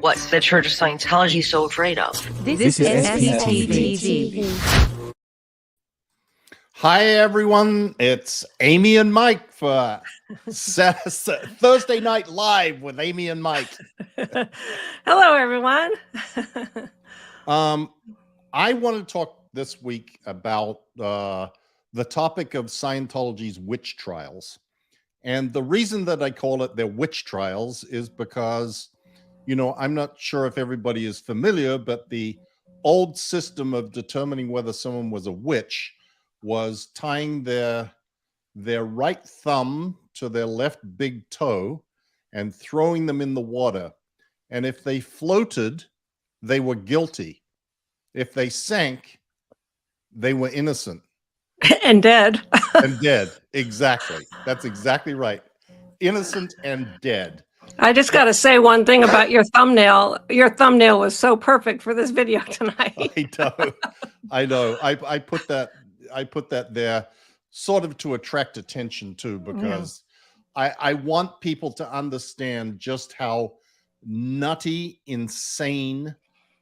What's the Church of Scientology so afraid of? This is SPTV. Hi, everyone. It's Amy and Mike for Thursday Night Live with Amy and Mike. Hello, everyone. I want to talk this week about the topic of Scientology's witch trials. And the reason that I call it their witch trials is because, you know, I'm not sure if everybody is familiar, but the old system of determining whether someone was a witch was tying their right thumb to their left big toe and throwing them in the water. And if they floated, they were guilty. If they sank, they were innocent. And dead. And dead. Exactly. That's exactly right. Innocent and dead. I just got to say one thing about your thumbnail. Your thumbnail was so perfect for this video tonight. I know. I put that there sort of to attract attention too, because I want people to understand just how nutty, insane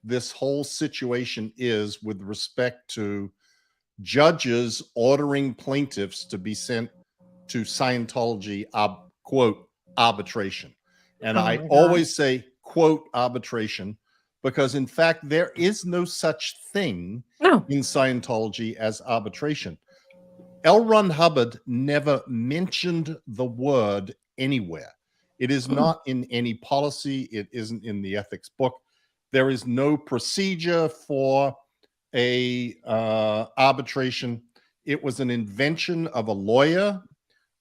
this whole situation is with respect to judges ordering plaintiffs to be sent to Scientology, quote, arbitration. And I always say, quote, arbitration, because in fact, there is no such thing in Scientology as arbitration. L. Ron Hubbard never mentioned the word anywhere. It is not in any policy. It isn't in the ethics book. There is no procedure for a arbitration. It was an invention of a lawyer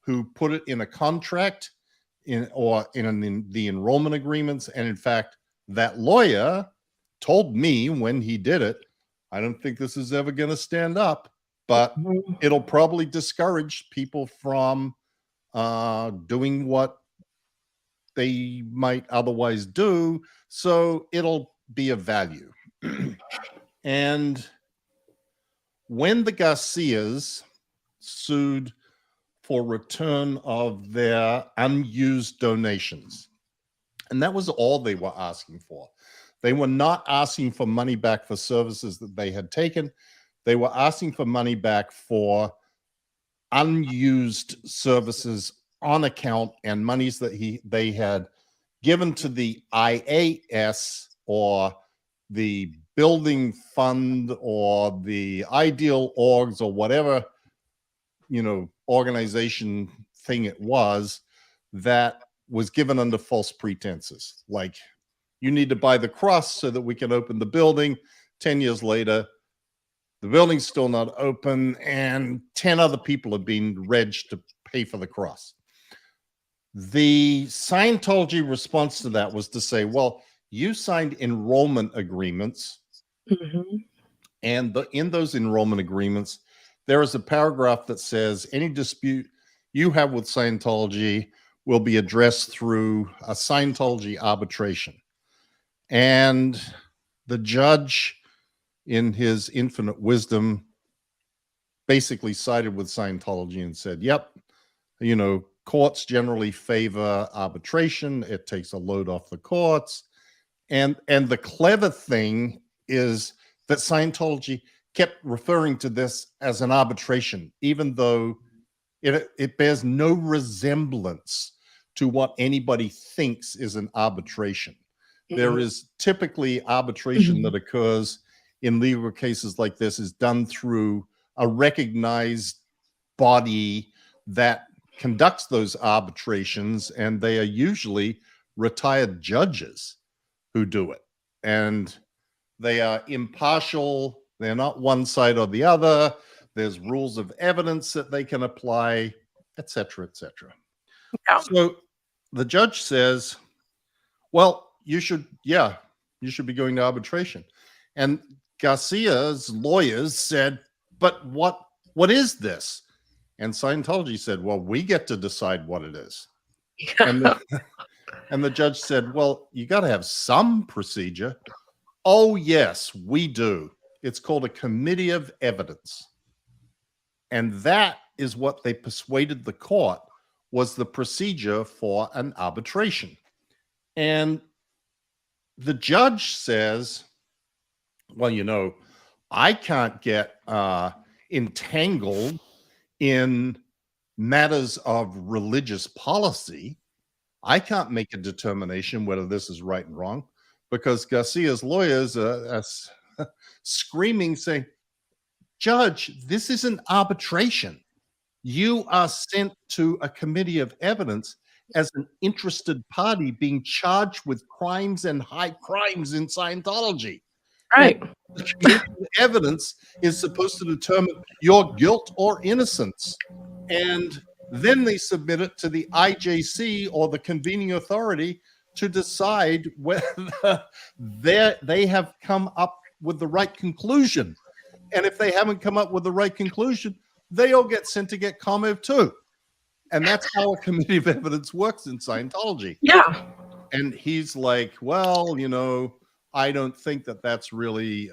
who put it in a contract in the enrollment agreements. And in fact, that lawyer told me when he did it, I don't think this is ever going to stand up, but it'll probably discourage people from doing what they might otherwise do. So it'll be of value. And when the Garcias sued for return of their unused donations, and that was all they were asking for. They were not asking for money back for services that they had taken. They were asking for money back for unused services on account and monies that they had given to the IAS or the building fund or the ideal orgs or whatever, you know, organization thing it was that was given under false pretenses. Like, you need to buy the cross so that we can open the building. 10 years later, the building's still not open and 10 other people have been regged to pay for the cross. The Scientology response to that was to say, well, you signed enrollment agreements. And in those enrollment agreements, there is a paragraph that says any dispute you have with Scientology will be addressed through a Scientology arbitration. And the judge, in his infinite wisdom, basically sided with Scientology and said, yep, you know, courts generally favor arbitration. It takes a load off the courts. And the clever thing is that Scientology kept referring to this as an arbitration, even though it bears no resemblance to what anybody thinks is an arbitration. There is typically arbitration that occurs in legal cases like this is done through a recognized body that conducts those arbitrations, and they are usually retired judges who do it. And they are impartial. They're not one side or the other. There's rules of evidence that they can apply, et cetera, et cetera. So the judge says, well, you should be going to arbitration. And Garcia's lawyers said, but what is this? And Scientology said, well, we get to decide what it is. And the judge said, well, you got to have some procedure. Oh, yes, we do. It's called a committee of evidence. And that is what they persuaded the court was the procedure for an arbitration. And the judge says, well, you know, I can't get entangled in matters of religious policy. I can't make a determination whether this is right and wrong, because Garcia's lawyers are screaming, saying, Judge, this is an arbitration. You are sent to a committee of evidence as an interested party being charged with crimes and high crimes in Scientology. Right. The committee of evidence is supposed to determine your guilt or innocence. And then they submit it to the IJC or the convening authority to decide whether they have come up with the right conclusion. And if they haven't come up with the right conclusion, they all get sent to get comment too. And that's how a committee of evidence works in Scientology. Yeah. And he's like, well, you know, I don't think that that's really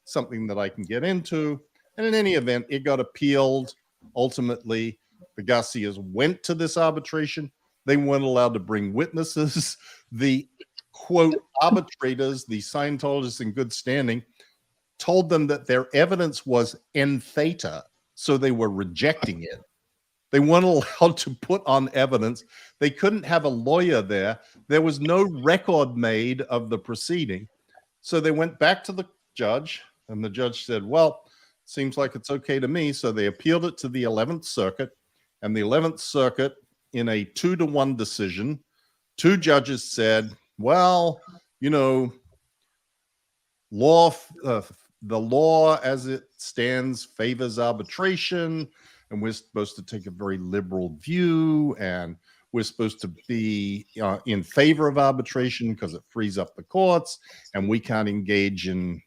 something that I can get into. And in any event, it got appealed. Ultimately, the Garcias went to this arbitration. They weren't allowed to bring witnesses. The, quote, arbitrators, the Scientologists in good standing, told them that their evidence was en theta, so they were rejecting it. They weren't allowed to put on evidence. They couldn't have a lawyer there. There was no record made of the proceeding. So they went back to the judge, and the judge said, well, seems like it's okay to me. So they appealed it to the 11th Circuit, and the 11th Circuit, in a 2-1 decision, 2 judges said, well, you know, the law as it stands favors arbitration, and we're supposed to take a very liberal view, and we're supposed to be in favor of arbitration because it frees up the courts, and we can't engage in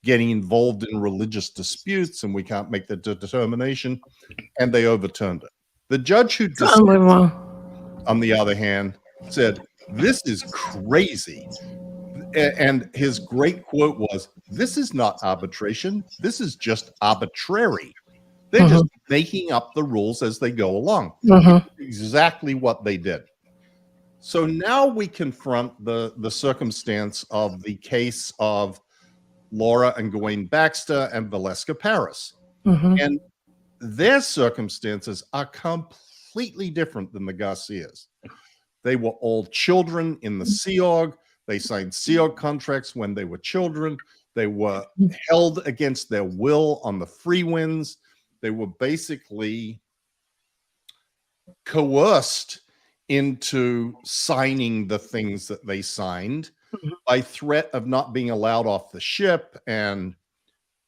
getting involved in religious disputes, and we can't make the determination, and they overturned it. The judge who dissented, on the other hand, said, this is crazy. And his great quote was, this is not arbitration. This is just arbitrary. They're just making up the rules as they go along. Exactly what they did. So now we confront the circumstance of the case of Laura and Gawain Baxter and Valeska Paris. And their circumstances are completely different than the Garcias. They were all children in the Sea Org. They signed Sea Org contracts when they were children. They were held against their will on the free winds. They were basically coerced into signing the things that they signed by threat of not being allowed off the ship. And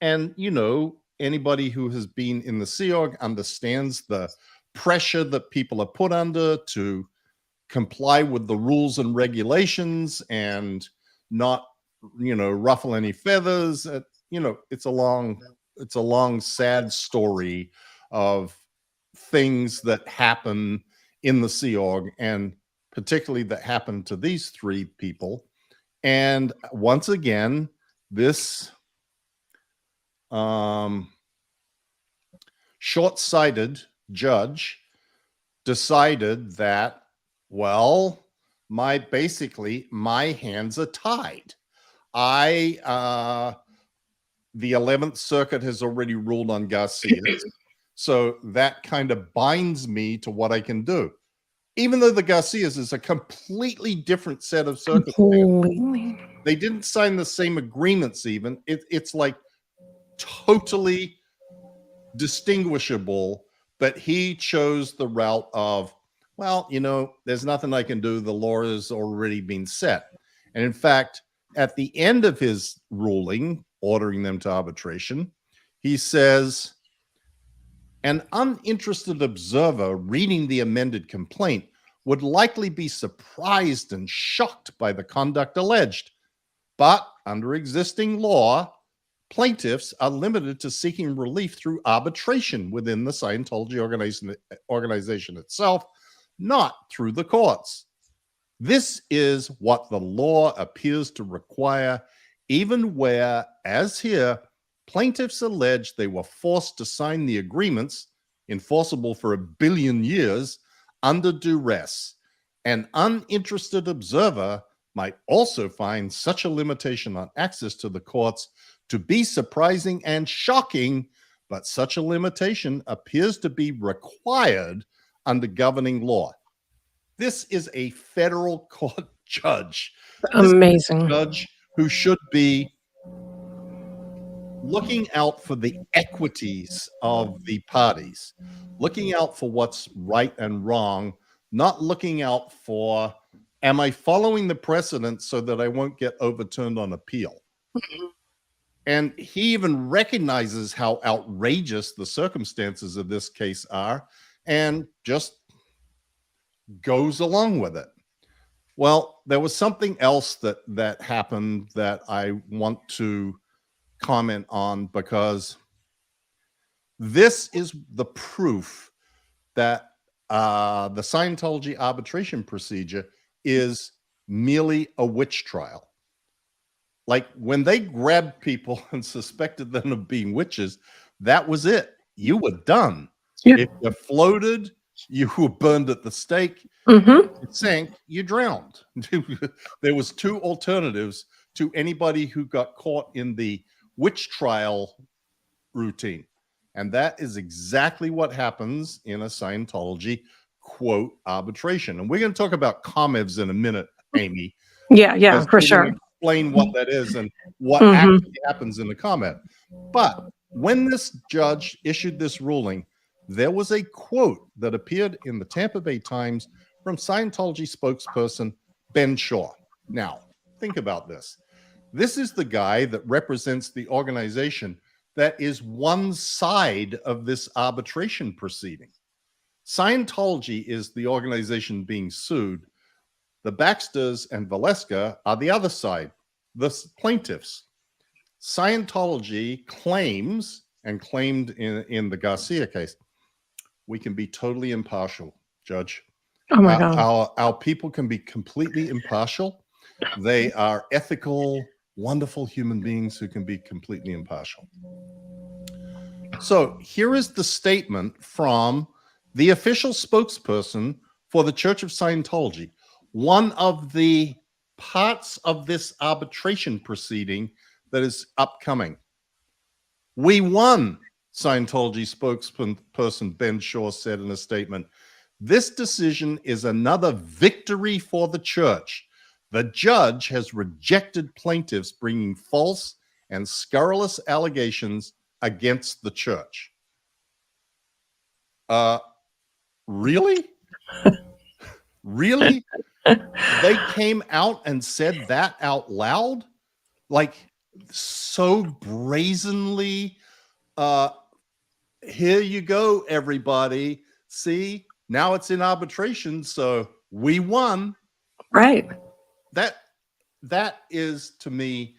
you know, anybody who has been in the Sea Org understands the pressure that people are put under to comply with the rules and regulations and not, you know, ruffle any feathers. You know, it's a long, sad story of things that happen in the Sea Org, and particularly that happened to these 3 people. And once again, this short-sighted judge decided that, well, basically my hands are tied. The 11th Circuit has already ruled on Garcias, so that kind of binds me to what I can do. Even though the Garcias is a completely different set of circumstances. They didn't sign the same agreements even. It's like totally distinguishable, but he chose the route of, well, you know, there's nothing I can do. The law has already been set. And in fact, at the end of his ruling, ordering them to arbitration, he says, an uninterested observer reading the amended complaint would likely be surprised and shocked by the conduct alleged. But under existing law, plaintiffs are limited to seeking relief through arbitration within the Scientology organization itself, not through the courts. This is what the law appears to require, even where, as here, plaintiffs allege they were forced to sign the agreements, enforceable for 1 billion years, under duress. An uninterested observer might also find such a limitation on access to the courts to be surprising and shocking, but such a limitation appears to be required under governing law. This is a federal court judge. This is a Amazing. judge who should be looking out for the equities of the parties, looking out for what's right and wrong, not looking out for, am I following the precedent so that I won't get overturned on appeal? And he even recognizes how outrageous the circumstances of this case are and just goes along with it. Well, there was something else that happened that I want to comment on, because this is the proof that the Scientology arbitration procedure is merely a witch trial. Like when they grabbed people and suspected them of being witches, that was it. You were done. Yeah. If you floated, you were burned at the stake. Mm-hmm. It sank, you drowned. There was two alternatives to anybody who got caught in the witch trial routine. And that is exactly what happens in a Scientology quote arbitration. And we're going to talk about ComEvs in a minute, Amy. Yeah, for sure. Explain what that is and what Mhm. actually happens in the ComEv. But when this judge issued this ruling, there was a quote that appeared in the Tampa Bay Times from Scientology spokesperson Ben Shaw. Now, think about this. This is the guy that represents the organization that is one side of this arbitration proceeding. Scientology is the organization being sued. The Baxters and Valeska are the other side, the plaintiffs. Scientology claims, and claimed in the Garcia case, we can be totally impartial, Judge. Oh my God. Our people can be completely impartial. They are ethical, wonderful human beings who can be completely impartial. So here is the statement from the official spokesperson for the Church of Scientology, one of the parts of this arbitration proceeding that is upcoming. We won, Scientology spokesperson Ben Shaw said in a statement. This decision is another victory for the church. The judge has rejected plaintiffs bringing false and scurrilous allegations against the church. Really? Really? They came out and said that out loud? Like so brazenly, here you go, everybody. See, now it's in arbitration, so we won. Right. That is, to me,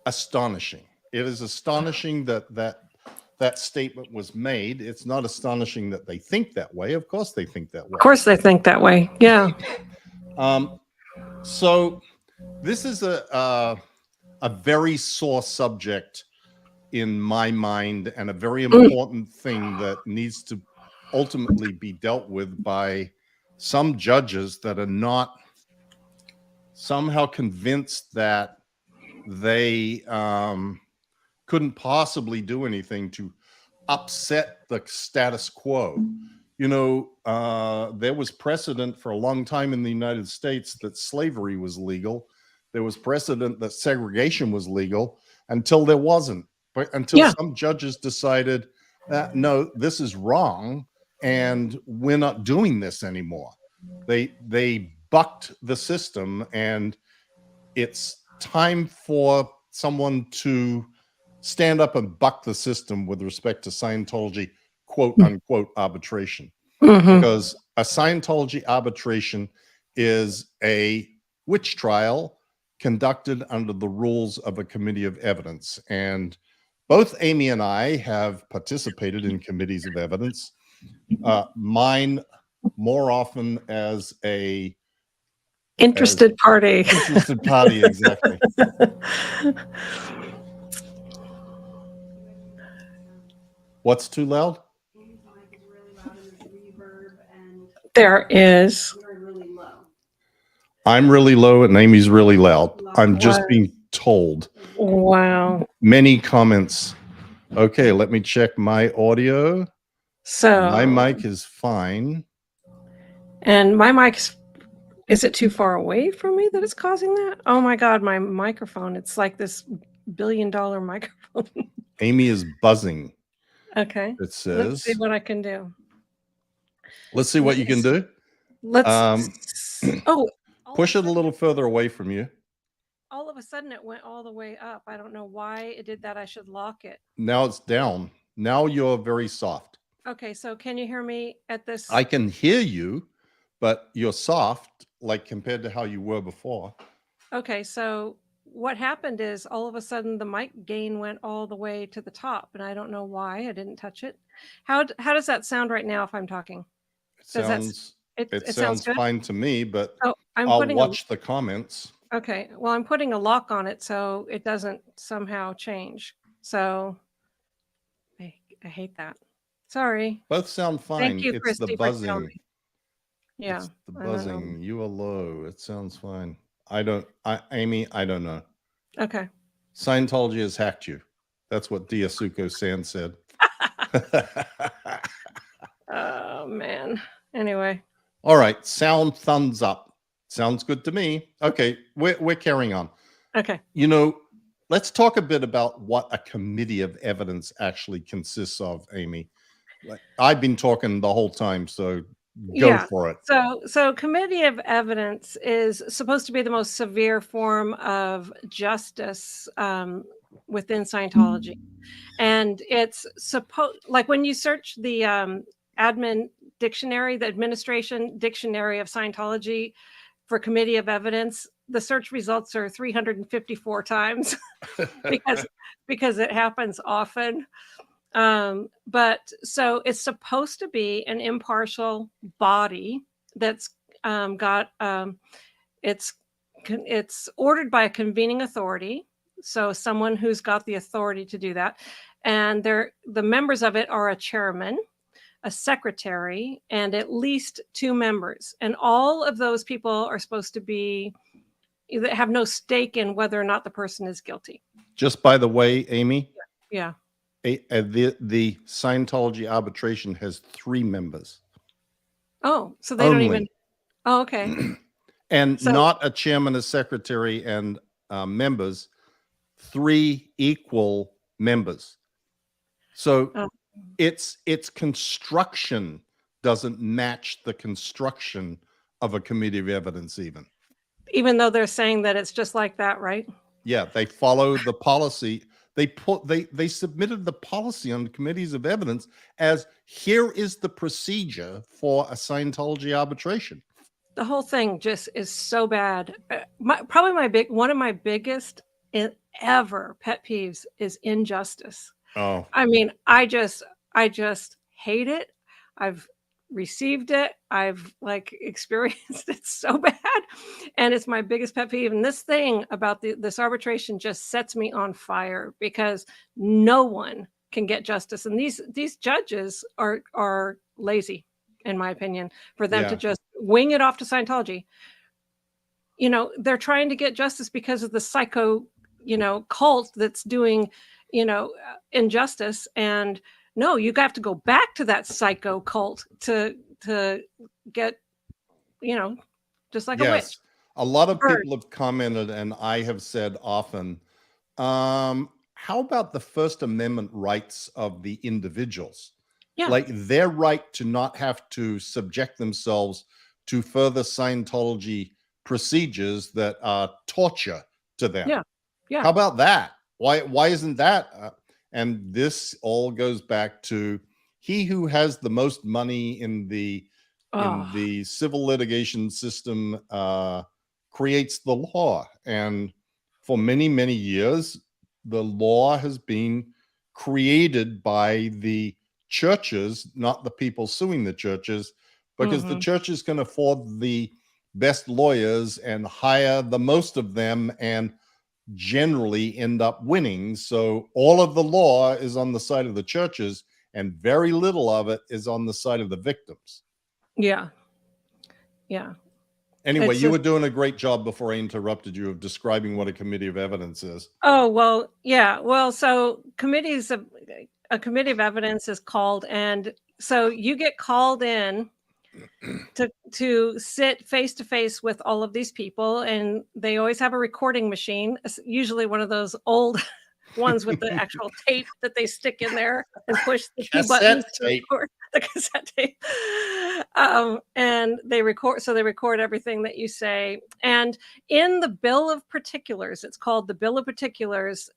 astonishing. It is astonishing that statement was made. It's not astonishing that they think that way. Of course they think that way. Of course they think that way. Yeah. So this is a very sore subject in my mind, and a very important thing that needs to ultimately be dealt with by some judges that are not somehow convinced that they couldn't possibly do anything to upset the status quo. You know, there was precedent for a long time in the United States that slavery was legal. There was precedent that segregation was legal until there wasn't. But until some judges decided that, no, this is wrong and we're not doing this anymore. They bucked the system, and it's time for someone to stand up and buck the system with respect to Scientology quote unquote arbitration. Because a Scientology arbitration is a witch trial conducted under the rules of a committee of evidence. And both Amy and I have participated in committees of evidence. Mine more often as a Interested party. Interested party, exactly. What's too loud? There is. I'm really low and Amy's really loud. I'm just Wow. being told. Wow. Many comments. Okay, let me check my audio. So My mic is fine. and my mic's, is it too far away from me that it's causing that? Oh my God, my microphone. It's like this $1 billion microphone. Amy is buzzing, Okay. it Let's see says. what I can do. Let's see what you can do. Let's oh, Push it a little further away from you. all of a sudden it went all the way up. I don't know why it did that. I should lock it. Now it's down. Now you're very soft. Okay, so can you hear me at this? I can hear you, but you're soft, like compared to how you were before. Okay, so what happened is all of a sudden the mic gain went all the way to the top, and I don't know why. I didn't touch it. How does that sound right now if I'm talking? It Does sounds it sounds good? fine to me, but Oh, I'll watch the comments. okay. Well, I'm putting a lock on it so it doesn't somehow change. So I hate that. Sorry. Both sound fine. Thank you, It's the Christy, for telling buzzing. me. Yeah. It's the I don't know. buzzing. You are low. It sounds fine. Amy, I don't know. Okay. Scientology has hacked you. That's what Diasuko-san said. Oh man. Anyway. All right. Sound thumbs up. Sounds good to me. Okay. We're carrying on. Okay. You know, let's talk a bit about what a committee of evidence actually consists of, Amy. I've been talking the whole time, so go for it. So committee of evidence is supposed to be the most severe form of justice within Scientology. And it's supposed, like when you search the admin dictionary, the administration dictionary of Scientology for committee of evidence, the search results are 354 times because it happens often. But so it's supposed to be an impartial body that's got it's ordered by a convening authority, so someone who's got the authority to do that, and the members of it are a chairman, a secretary, and at least 2 members, and all of those people are supposed to be have no stake in whether or not the person is guilty. Just by the way, Amy, Yeah. the Scientology arbitration has 3 members. Oh, so they Only. don't even. Oh, okay. And So- not a chairman, a secretary, and members. 3 equal members. So Oh. its construction doesn't match the construction of a committee of evidence even though they're saying that it's just like that, right? Yeah, they follow the policy. They submitted the policy on the committees of evidence as here is the procedure for a Scientology arbitration. The whole thing just is so bad. Probably one of my biggest ever pet peeves is injustice. Oh, I mean, I just hate it. I've received it. I've like experienced it so bad, and it's my biggest pet peeve. And this thing about this arbitration just sets me on fire because no one can get justice, and these judges are lazy, in my opinion, for them to just wing it off to Scientology. You know, they're trying to get justice because of the psycho, cult that's doing, injustice. And no, you have to go back to that psycho cult to get, just like a witch. A lot of people have commented, and I have said often, how about the First Amendment rights of the individuals? Yeah. Like their right to not have to subject themselves to further Scientology procedures that are torture to them. Yeah. Yeah. How about that? Why isn't that? And this all goes back to he who has the most money in the civil litigation system creates the law. And for many, many years, the law has been created by the churches, not the people suing the churches, because the churches can afford the best lawyers and hire the most of them and generally end up winning. So all of the law is on the side of the churches and very little of it is on the side of the victims. Yeah. Yeah. Anyway, It's you just, were doing a great job before I interrupted you of describing what a committee of evidence is. oh, well, yeah. Well, so a committee of evidence is called, and so you get called in to sit face to face with all of these people, and they always have a recording machine, usually one of those old ones with the actual tape that they stick in there and push the two buttons Cassette to tape. record the cassette tape. And they record, so they record everything that you say. And in the Bill of Particulars, it's called the Bill of Particulars,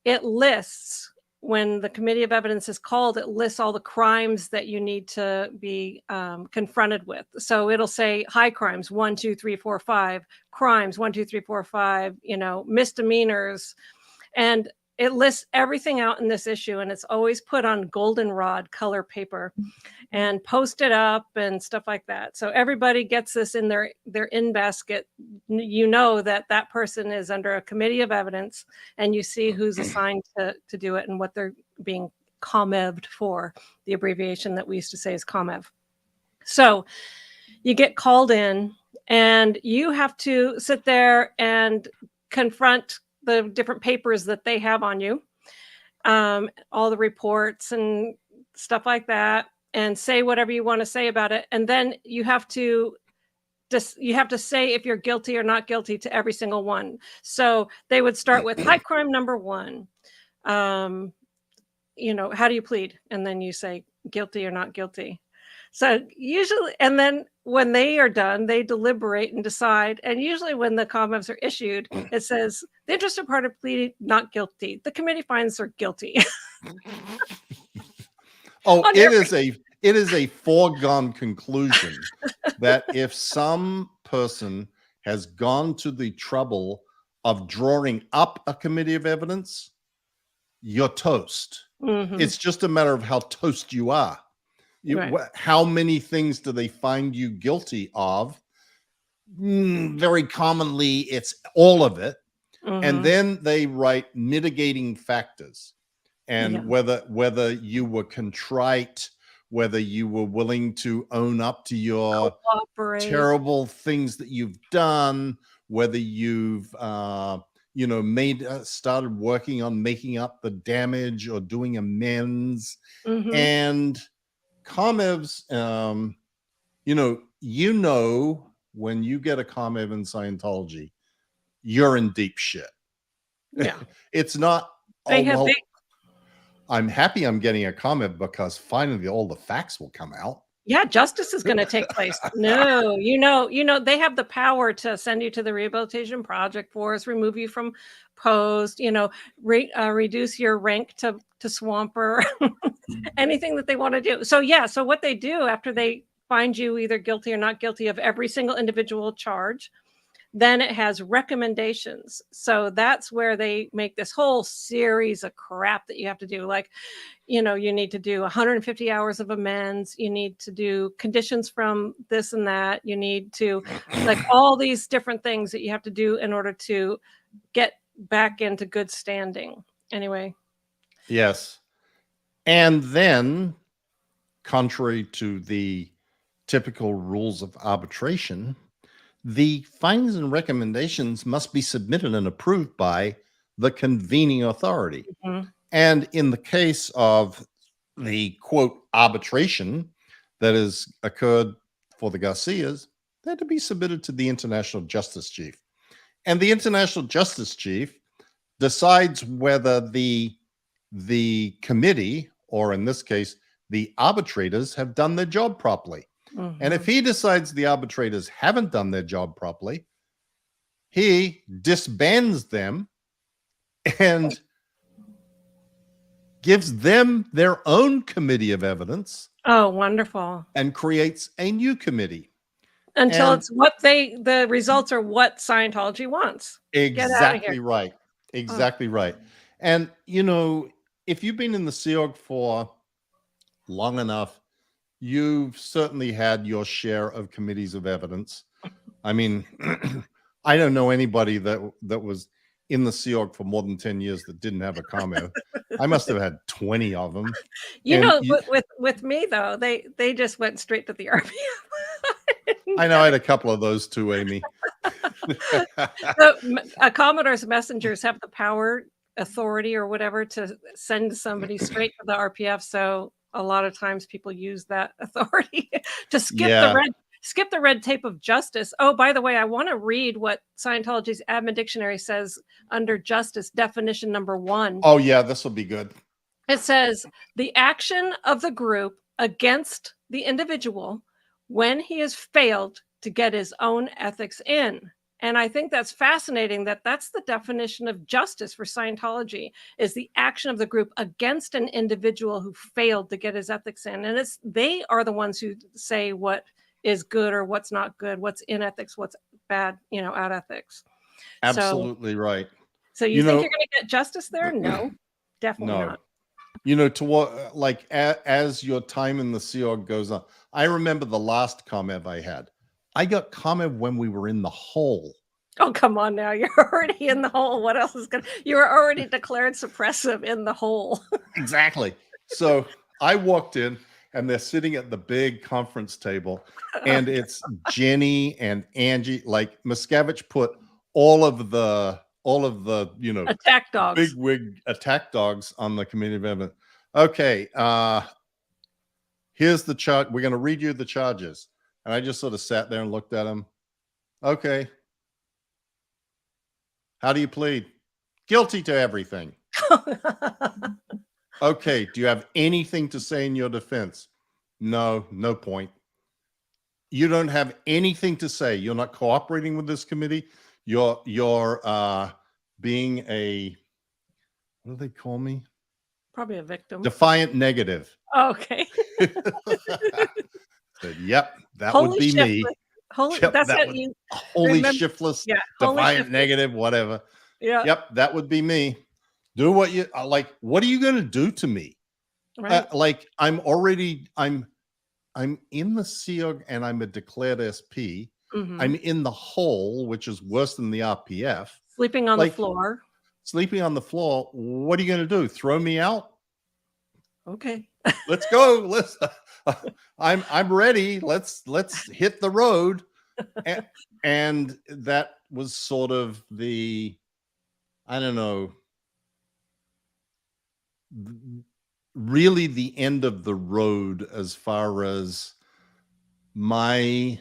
it lists, when the committee of evidence is called, it lists all the crimes that you need to be confronted with. So it'll say high crimes, 1, 2, 3, 4, 5, crimes, 1, 2, 3, 4, 5, misdemeanors. And it lists everything out in this issue, and it's always put on goldenrod color paper and posted up and stuff like that. So everybody gets this in their in basket. You know that that person is under a committee of evidence, and you see who's assigned to do it and what they're being COMEV'd for, the abbreviation that we used to say is COMEV. So you get called in, and you have to sit there and confront the different papers that they have on you, all the reports and stuff like that, and say whatever you want to say about it. And then you have to say if you're guilty or not guilty to every single one. So they would start with high crime number 1. How do you plead? And then you say guilty or not guilty. So usually, and then when they are done, they deliberate and decide. And usually when the COMEVs are issued, it says the interested party pleaded not guilty. The committee finds they're guilty. Oh, it is a foregone conclusion that if some person has gone to the trouble of drawing up a committee of evidence, you're toast. Mhm. It's just a matter of how toast you are. Right. How many things do they find you guilty of? Very commonly, it's all of it. And Mhm. then they write mitigating factors, and Yeah. whether you were contrite, whether you were willing to own up to your Cooperate. terrible things that you've done, whether you've started working on making up the damage or doing amends. Mhm. And COMEVs, when you get a COMEV in Scientology, you're in deep shit. Yeah. It's not, I'm happy I'm getting a COMEV because finally all the facts will come out. Yeah, justice is going to take place. No, they have the power to send you to the Rehabilitation Project Force, remove you from post, reduce your rank to swamper, anything that they want to do. So yeah, so what they do after they find you either guilty or not guilty of every single individual charge, then it has recommendations. So that's where they make this whole series of crap that you have to do. Like, you need to do 150 hours of amends. You need to do conditions from this and that. You need to, like, all these different things that you have to do in order to get back into good standing. Anyway. Yes. And then, contrary to the typical rules of arbitration, the findings and recommendations must be submitted and approved by the convening authority. Mhm. And in the case of the quote arbitration that has occurred for the Garcias, they had to be submitted to the International Justice Chief. And the International Justice Chief decides whether the committee, or in this case, the arbitrators, have done their job properly. And if he decides the arbitrators haven't done their job properly, he disbands them and gives them their own committee of evidence. Oh, wonderful. And creates a new committee. Until it's the results are what Scientology wants. Exactly right. Exactly right. And, if you've been in the Sea Org for long enough, you've certainly had your share of committees of evidence. I mean, I don't know anybody that was in the Sea Org for more than 10 years that didn't have a COMEV. I must have had 20 of them. With me though, they just went straight to the RPF. I know I had a couple of those too, Amy. So, Commodore's messengers have the power, authority, or whatever to send somebody straight to the RPF. So a lot of times people use that authority to skip the red tape of justice. Oh, by the way, I want to read what Scientology's Admin Dictionary says under justice, definition number 1. Oh yeah, this will be good. It says the action of the group against the individual when he has failed to get his own ethics in. And I think that's fascinating that that's the definition of justice for Scientology, is the action of the group against an individual who failed to get his ethics in. And they are the ones who say what is good or what's not good, what's in ethics, what's bad, out ethics. Absolutely right. So you think you're going to get justice there? No, definitely not. To what, like, as your time in the Sea Org goes on, I remember the last ComEv I had. I got ComEv when we were in the hole. Oh, come on now. You're already in the hole. What else is going to... You were already declared suppressive in the hole. Exactly. So I walked in and they're sitting at the big conference table and it's Jenny and Angie. Like Miscavige put all of the attack dogs, big wig attack dogs on the committee of evidence. Okay. Here's the charge. We're going to read you the charges. And I just sort of sat there and looked at him. Okay. How do you plead? Guilty to everything. Okay. Do you have anything to say in your defense? No, no point. You don't have anything to say. You're not cooperating with this committee. You're being a, what do they call me? Probably a victim. Defiant negative. Oh, okay. Said, yep, that Holy would be shiftless. me. Holy, Yep, that's that what would, you. holy remember, shiftless, yeah, defiant holy negative, whatever. Yeah. Yep, that would be me. Do what you like. What are you going to do to me? Right. Like I'm in the SEOG and I'm a declared SP. Mm-hmm. I'm in the hole, which is worse than the RPF. Sleeping on the floor. Sleeping on the floor. What are you going to do? Throw me out? Okay. Let's go. I'm ready. Let's hit the road. And that was sort of the, I don't know, really the end of the road as far as my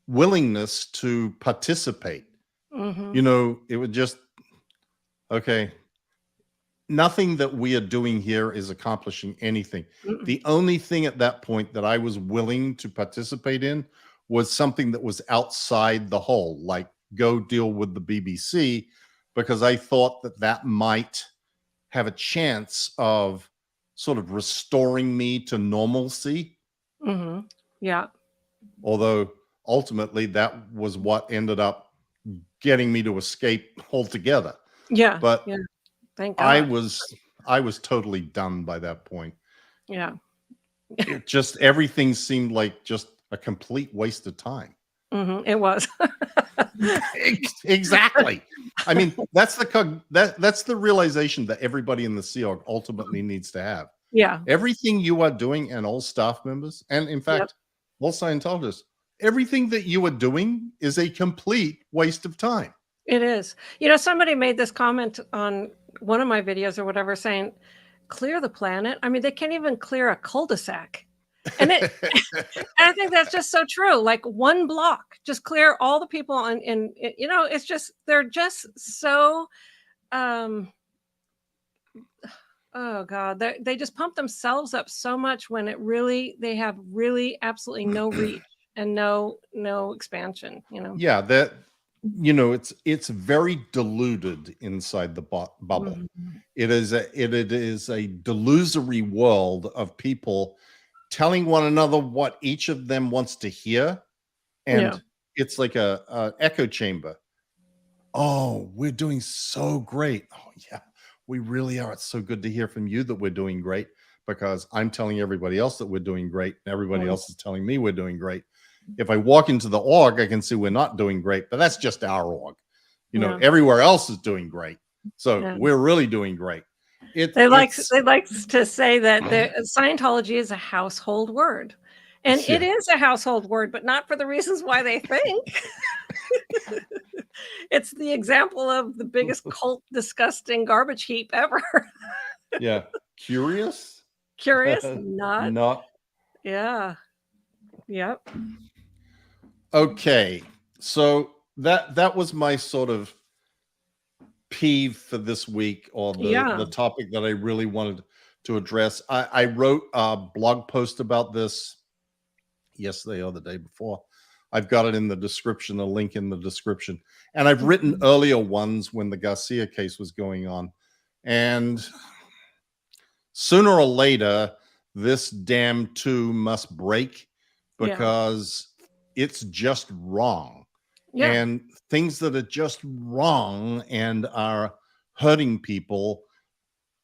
willingness to participate. Mm-hmm. It would just, okay, nothing that we are doing here is accomplishing anything. Mm-mm. The only thing at that point that I was willing to participate in was something that was outside the hole, like go deal with the BBC, because I thought that might have a chance of sort of restoring me to normalcy. Mm-hmm. Yeah. Although ultimately that was what ended up getting me to escape altogether. Yeah. But yeah. Thank God. I was totally done by that point. Yeah. It just, everything seemed like just a complete waste of time. Mm-hmm. It was. Exactly. I mean, that's the realization that everybody in the Sea Org ultimately needs to have. Yeah. Everything you are doing, and all staff members, and in fact, all Scientologists, everything that you are doing is a complete waste of time. It is. Somebody made this comment on one of my videos or whatever saying, clear the planet. I mean, they can't even clear a cul-de-sac. And I think that's just so true. Like one block, just clear all the people it's just, they're just so, oh God, they just pump themselves up so much when they have really absolutely no reach and no expansion, Yeah, that, it's very diluted inside the bubble. Mm-hmm. It is a delusory world of people telling one another what each of them wants to hear, and it's like a echo chamber. Oh, we're doing so great. Oh yeah, we really are. It's so good to hear from you that we're doing great, because I'm telling everybody else that we're doing great, and everybody else is telling me we're doing great. If I walk into the org, I can see we're not doing great, but that's just our org. Everywhere else is doing great, so we're really doing great. They like to say that Scientology is a household word, And Yeah. it is a household word, but not for the reasons why they think. It's the example of the biggest cult, disgusting garbage heap ever. Yeah. Curious? Curious? Not. Not. Yeah. Yep. Okay. So that was my sort of peeve for this week, or Yeah. the topic that I really wanted to address. I wrote a blog post about this yesterday or the day before. I've got it in the description, a link in the description. And I've written earlier ones when the Garcia case was going on. And sooner or later, this damn two must break, because it's just wrong. Yeah. And things that are just wrong and are hurting people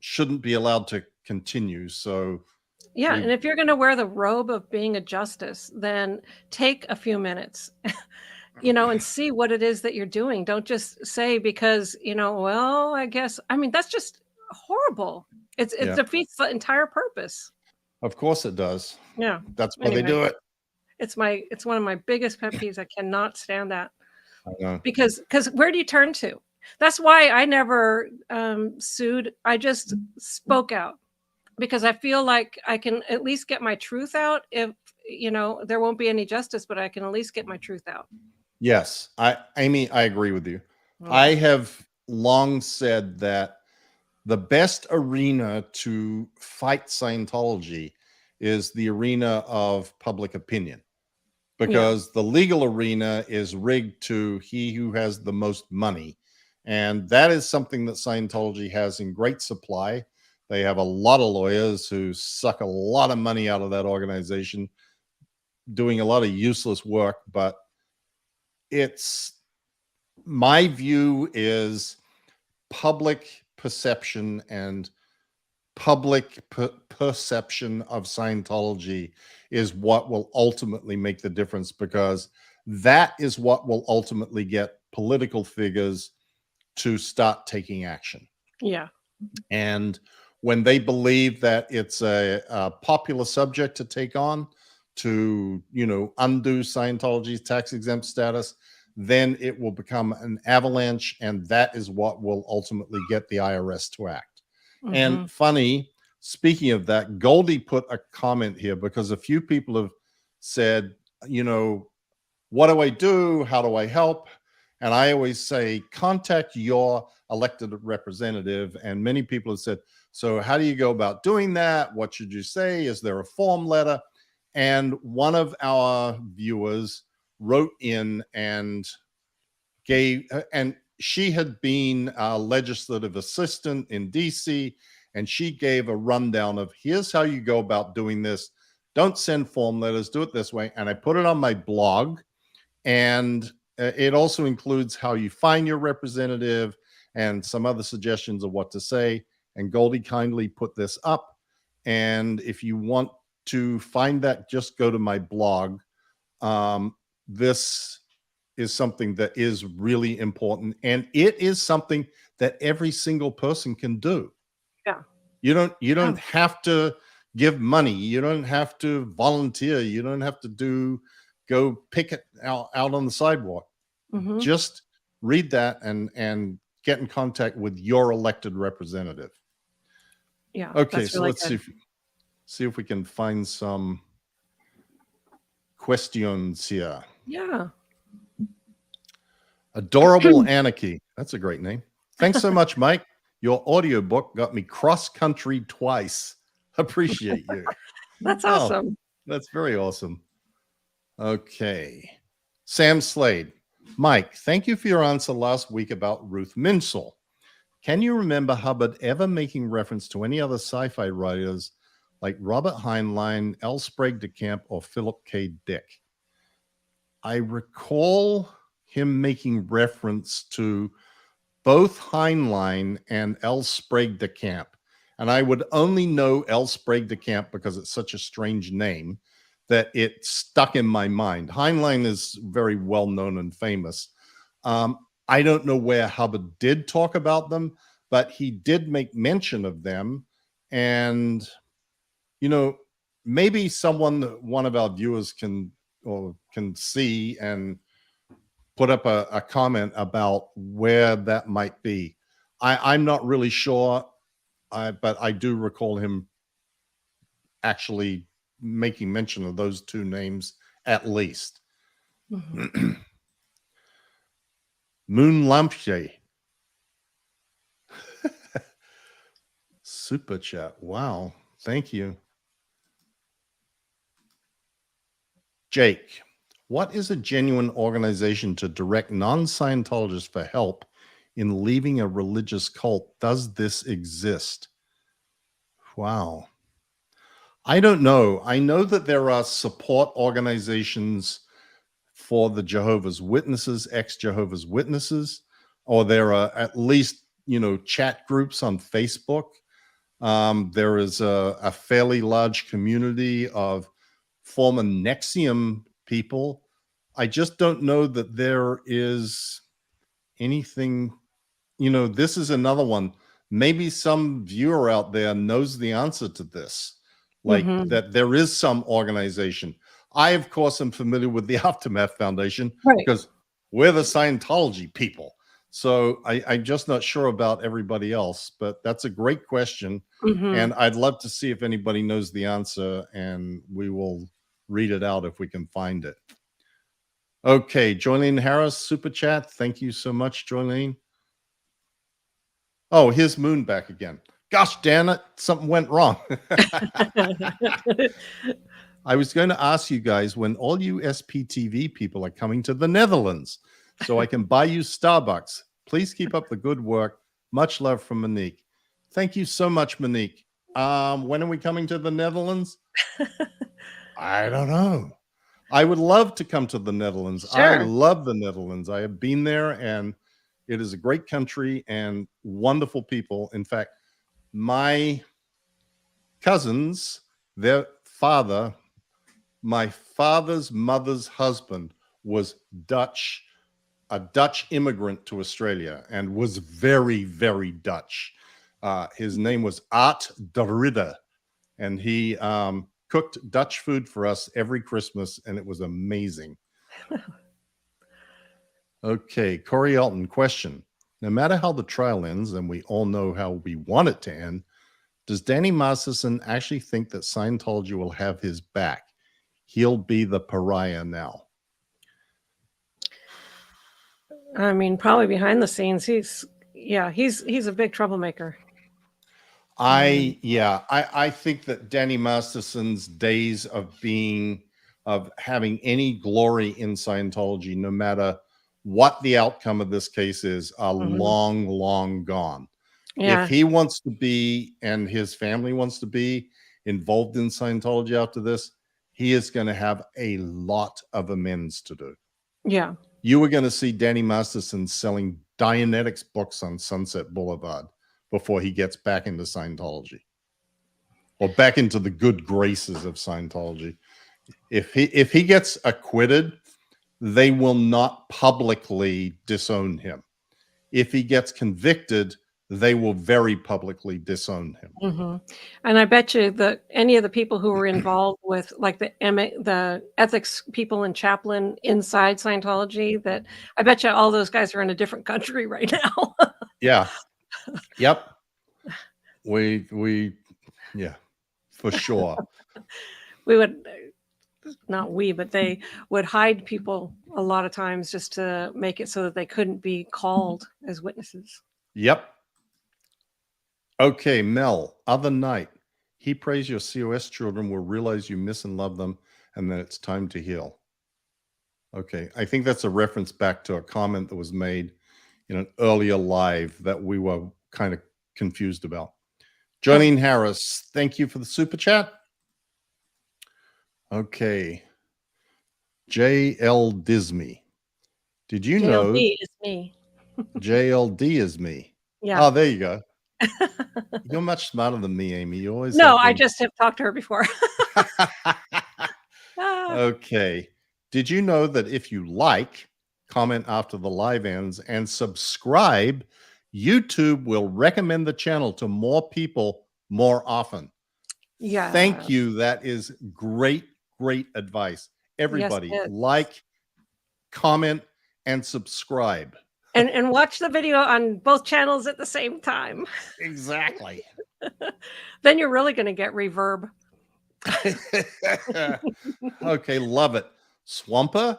shouldn't be allowed to continue. So Yeah. And if you're going to wear the robe of being a justice, then take a few minutes, and see what it is that you're doing. Don't just say because, well, I guess, that's just horrible. It Yeah. defeats the entire purpose. Of course it does. Yeah. That's why they Anyway. do it. It's one of my biggest pet peeves. I cannot stand that. I know. Because where do you turn to? That's why I never sued. I just spoke out, because I feel like I can at least get my truth out. If there won't be any justice, but I can at least get my truth out. Yes, Amy, I agree with you. I have long said that the best arena to fight Scientology is the arena of public opinion, because the legal arena is rigged to he who has the most money. And that is something that Scientology has in great supply. They have a lot of lawyers who suck a lot of money out of that organization, doing a lot of useless work. But my view is public perception and public perception of Scientology is what will ultimately make the difference, because that is what will ultimately get political figures to start taking action. Yeah. And when they believe that it's a popular subject to take on, to undo Scientology's tax exempt status, then it will become an avalanche, and that is what will ultimately get the IRS to act. And funny, speaking of that, Goldie put a comment here, because a few people have said, what do I do? How do I help? And I always say, contact your elected representative. And many people have said, so how do you go about doing that? What should you say? Is there a form letter? And one of our viewers wrote in and she had been a legislative assistant in DC, and she gave a rundown of, here's how you go about doing this. Don't send form letters, do it this way. And I put it on my blog, and it also includes how you find your representative and some other suggestions of what to say. And Goldie kindly put this up. And if you want to find that, just go to my blog. This is something that is really important, and it is something that every single person can do. Yeah. You don't have to give money. You don't have to volunteer. You don't have to go pick it out on the sidewalk. Just read that and get in contact with your elected representative. Yeah. Okay, so let's see if we can find some questions here. Yeah. Adorable Anarchy. That's a great name. Thanks so much, Mike. Your audiobook got me cross-country twice. Appreciate you. That's awesome. That's very awesome. Okay. Sam Slade. Mike, thank you for your answer last week about Ruth Minsel. Can you remember Hubbard ever making reference to any other sci-fi writers like Robert Heinlein, L. Sprague de Camp, or Philip K. Dick? I recall him making reference to both Heinlein and L. Sprague de Camp. And I would only know L. Sprague de Camp because it's such a strange name that it stuck in my mind. Heinlein is very well known and famous. I don't know where Hubbard did talk about them, but he did make mention of them. And, maybe one of our viewers can see and put up a comment about where that might be. I'm not really sure, but I do recall him actually making mention of those two names at least. Mhm. Moon Lampshade. Super chat. Wow. Thank you. Jake, what is a genuine organization to direct non-Scientologists for help in leaving a religious cult? Does this exist? Wow. I don't know. I know that there are support organizations for the Jehovah's Witnesses, ex-Jehovah's Witnesses, or there are at least, chat groups on Facebook. There is a fairly large community of former Nexium people. I just don't know that there is anything, this is another one. Maybe some viewer out there knows the answer to this, like Mhm. that there is some organization. I, of course, am familiar with the Aftermath Foundation Right. because we're the Scientology people. So I'm just not sure about everybody else, but that's a great question. Mhm. And I'd love to see if anybody knows the answer, and we will read it out if we can find it. Okay, Joylene Harris, super chat. Thank you so much, Joylene. Oh, here's Moon back again. Gosh, damn it, something went wrong. I was going to ask you guys when all you SPTV people are coming to the Netherlands so I can buy you Starbucks. Please keep up the good work. Much love from Monique. Thank you so much, Monique. When are we coming to the Netherlands? I don't know. I would love to come to the Netherlands. I Sure. love the Netherlands. I have been there, and it is a great country and wonderful people. In fact, my cousins, their father, my father's mother's husband was Dutch, a Dutch immigrant to Australia, and was very, very Dutch. His name was Art de Ridder, and he cooked Dutch food for us every Christmas, and it was amazing. Okay, Corey Elton, question. No matter how the trial ends, and we all know how we want it to end, does Danny Masterson actually think that Scientology will have his back? He'll be the pariah now. I mean, probably behind the scenes, he's a big troublemaker. I think that Danny Masterson's days of having any glory in Scientology, no matter what the outcome of this case is, are long, long gone. Yeah. If he wants to be, and his family wants to be involved in Scientology after this, he is going to have a lot of amends to do. Yeah. You are going to see Danny Masterson selling Dianetics books on Sunset Boulevard before he gets back into Scientology, or back into the good graces of Scientology. If he gets acquitted, they will not publicly disown him. If he gets convicted, they will very publicly disown him. Mm-hmm. And I bet you that any of the people who were involved with, like the ethics people and chaplain inside Scientology, that I bet you all those guys are in a different country right now. Yeah. Yep. Yeah, for sure. We would, not we, but they would hide people a lot of times just to make it so that they couldn't be called as witnesses. Yep. Okay, Mel, other night, he prays your COS children will realize you miss and love them, and that it's time to heal. Okay, I think that's a reference back to a comment that was made in an earlier live that we were kind of confused about. Jolene Harris, thank you for the super chat. Okay. JL Disney. Did you know? JLD is me. JLD is me. Yeah. Oh, there you go. You're much smarter than me, Amy. You always No, have I been. just have talked to her before. Okay. Did you know that if you like, comment after the live ends, and subscribe, YouTube will recommend the channel to more people more often? Yeah. Thank you. That is great, great advice. Yes, Everybody, it is. like, comment, and subscribe. And watch the video on both channels at the same time. Exactly. Then you're really going to get reverb. Okay, love it. Swamper?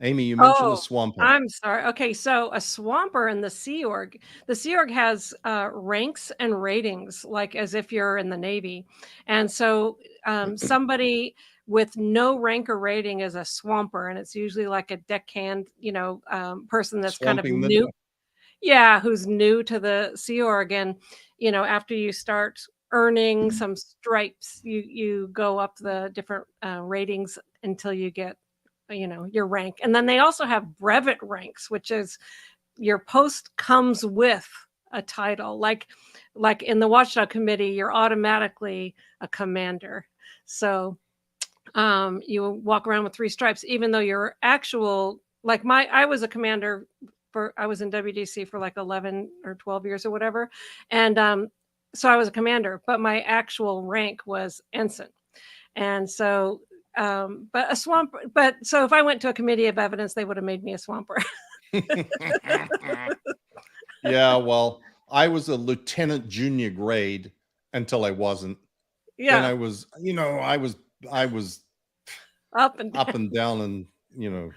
Amy, you mentioned a Oh, swamper. I'm sorry. Okay, so a swamper in the Sea Org. The Sea Org has ranks and ratings, like as if you're in the Navy. And so somebody with no rank or rating is a swamper, and it's usually like a deckhand, person that's kind of Swamping the new. Yeah, who's new to the Sea Org. And, after you start earning some stripes, you go up the different ratings until you get your rank. And then they also have brevet ranks, which is your post comes with a title. Like in the Watchdog Committee, you're automatically a commander. So you walk around with 3 stripes, even though your actual, I was a commander I was in WDC for like 11 or 12 years or whatever. And so I was a commander, but my actual rank was ensign. And so but so if I went to a committee of evidence, they would have made me a swamper. Yeah, well, I was a lieutenant junior grade until I wasn't. Then Yeah, I was, I was up and up down. and down and,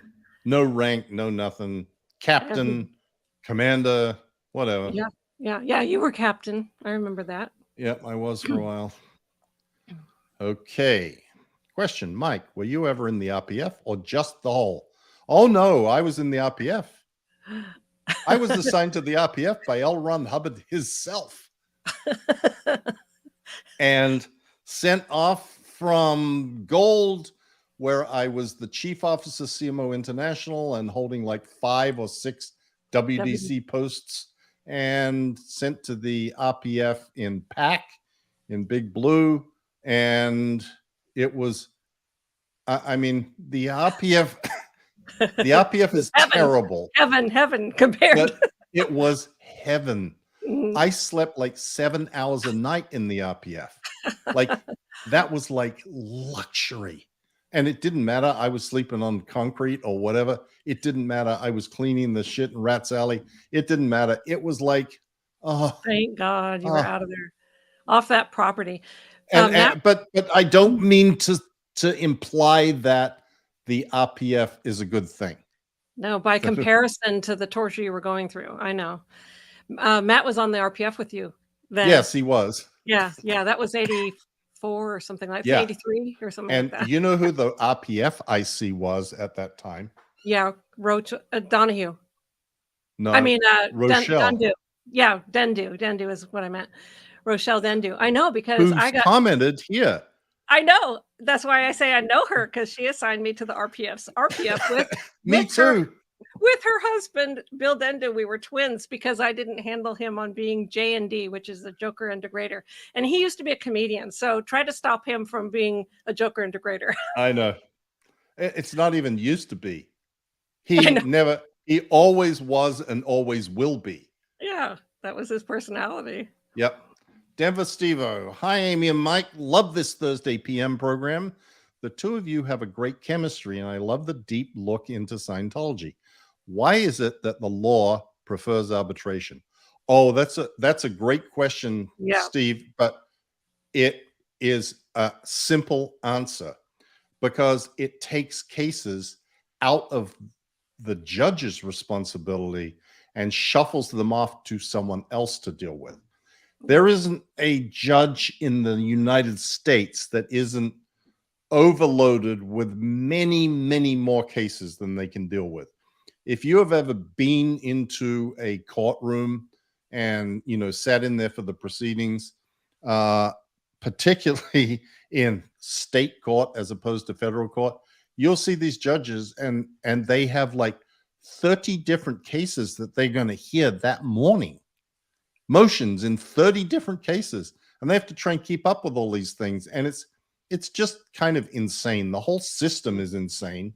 no rank, no nothing. Captain, commander, whatever. Yeah, you were captain. I remember that. Yep, I was for a while. Okay. Question, Mike, were you ever in the RPF or just the whole? Oh, no, I was in the RPF. I was assigned to the RPF by L. Ron Hubbard himself and sent off from Gold, where I was the chief officer, CMO International, and holding like 5 or 6 WDC posts, and sent to the RPF in PAC, in Big Blue. And it was, I mean, the RPF, the RPF is terrible. Heaven compared. But it was heaven. Mhm. I slept like 7 hours a night in the RPF. Like that was like luxury. And it didn't matter. I was sleeping on concrete or whatever. It didn't matter. I was cleaning the shit in Rat's Alley. It didn't matter. It was like, oh, Thank God you were out of there, off that property. but I don't mean to imply that the RPF is a good thing. No, by comparison to the torture you were going through. I know. Matt was on the RPF with you then. Yes, he was. Yeah, that was 84 or something like that. Yeah. 83 or something And like that. you know who the RPF IC was at that time? Yeah, Roach Donahue. No, I mean, Rochelle. Dendu. Yeah, Dendu is what I meant. Rochelle Dendu. I know because Who's I got commented here. I know. That's why I say I know her, because she assigned me to the RPF with Me with too. with her husband, Bill Dendu. We were twins because I didn't handle him on being J&D, which is the Joker and Degrader. And he used to be a comedian. So try to stop him from being a Joker and Degrader. I know. It's not even used to be. He always was and always will be. Yeah, that was his personality. Yep. Denver Stevo. Hi, Amy and Mike. Love this Thursday PM program. The two of you have a great chemistry, and I love the deep look into Scientology. Why is it that the law prefers arbitration? Oh, that's a great question, Steve, but it is a simple answer because it takes cases out of the judge's responsibility and shuffles them off to someone else to deal with. There isn't a judge in the United States that isn't overloaded with many, many more cases than they can deal with. If you have ever been into a courtroom and, sat in there for the proceedings, particularly in state court as opposed to federal court, you'll see these judges and they have like 30 different cases that they're going to hear that morning. Motions in 30 different cases, and they have to try and keep up with all these things, and it's just kind of insane. The whole system is insane,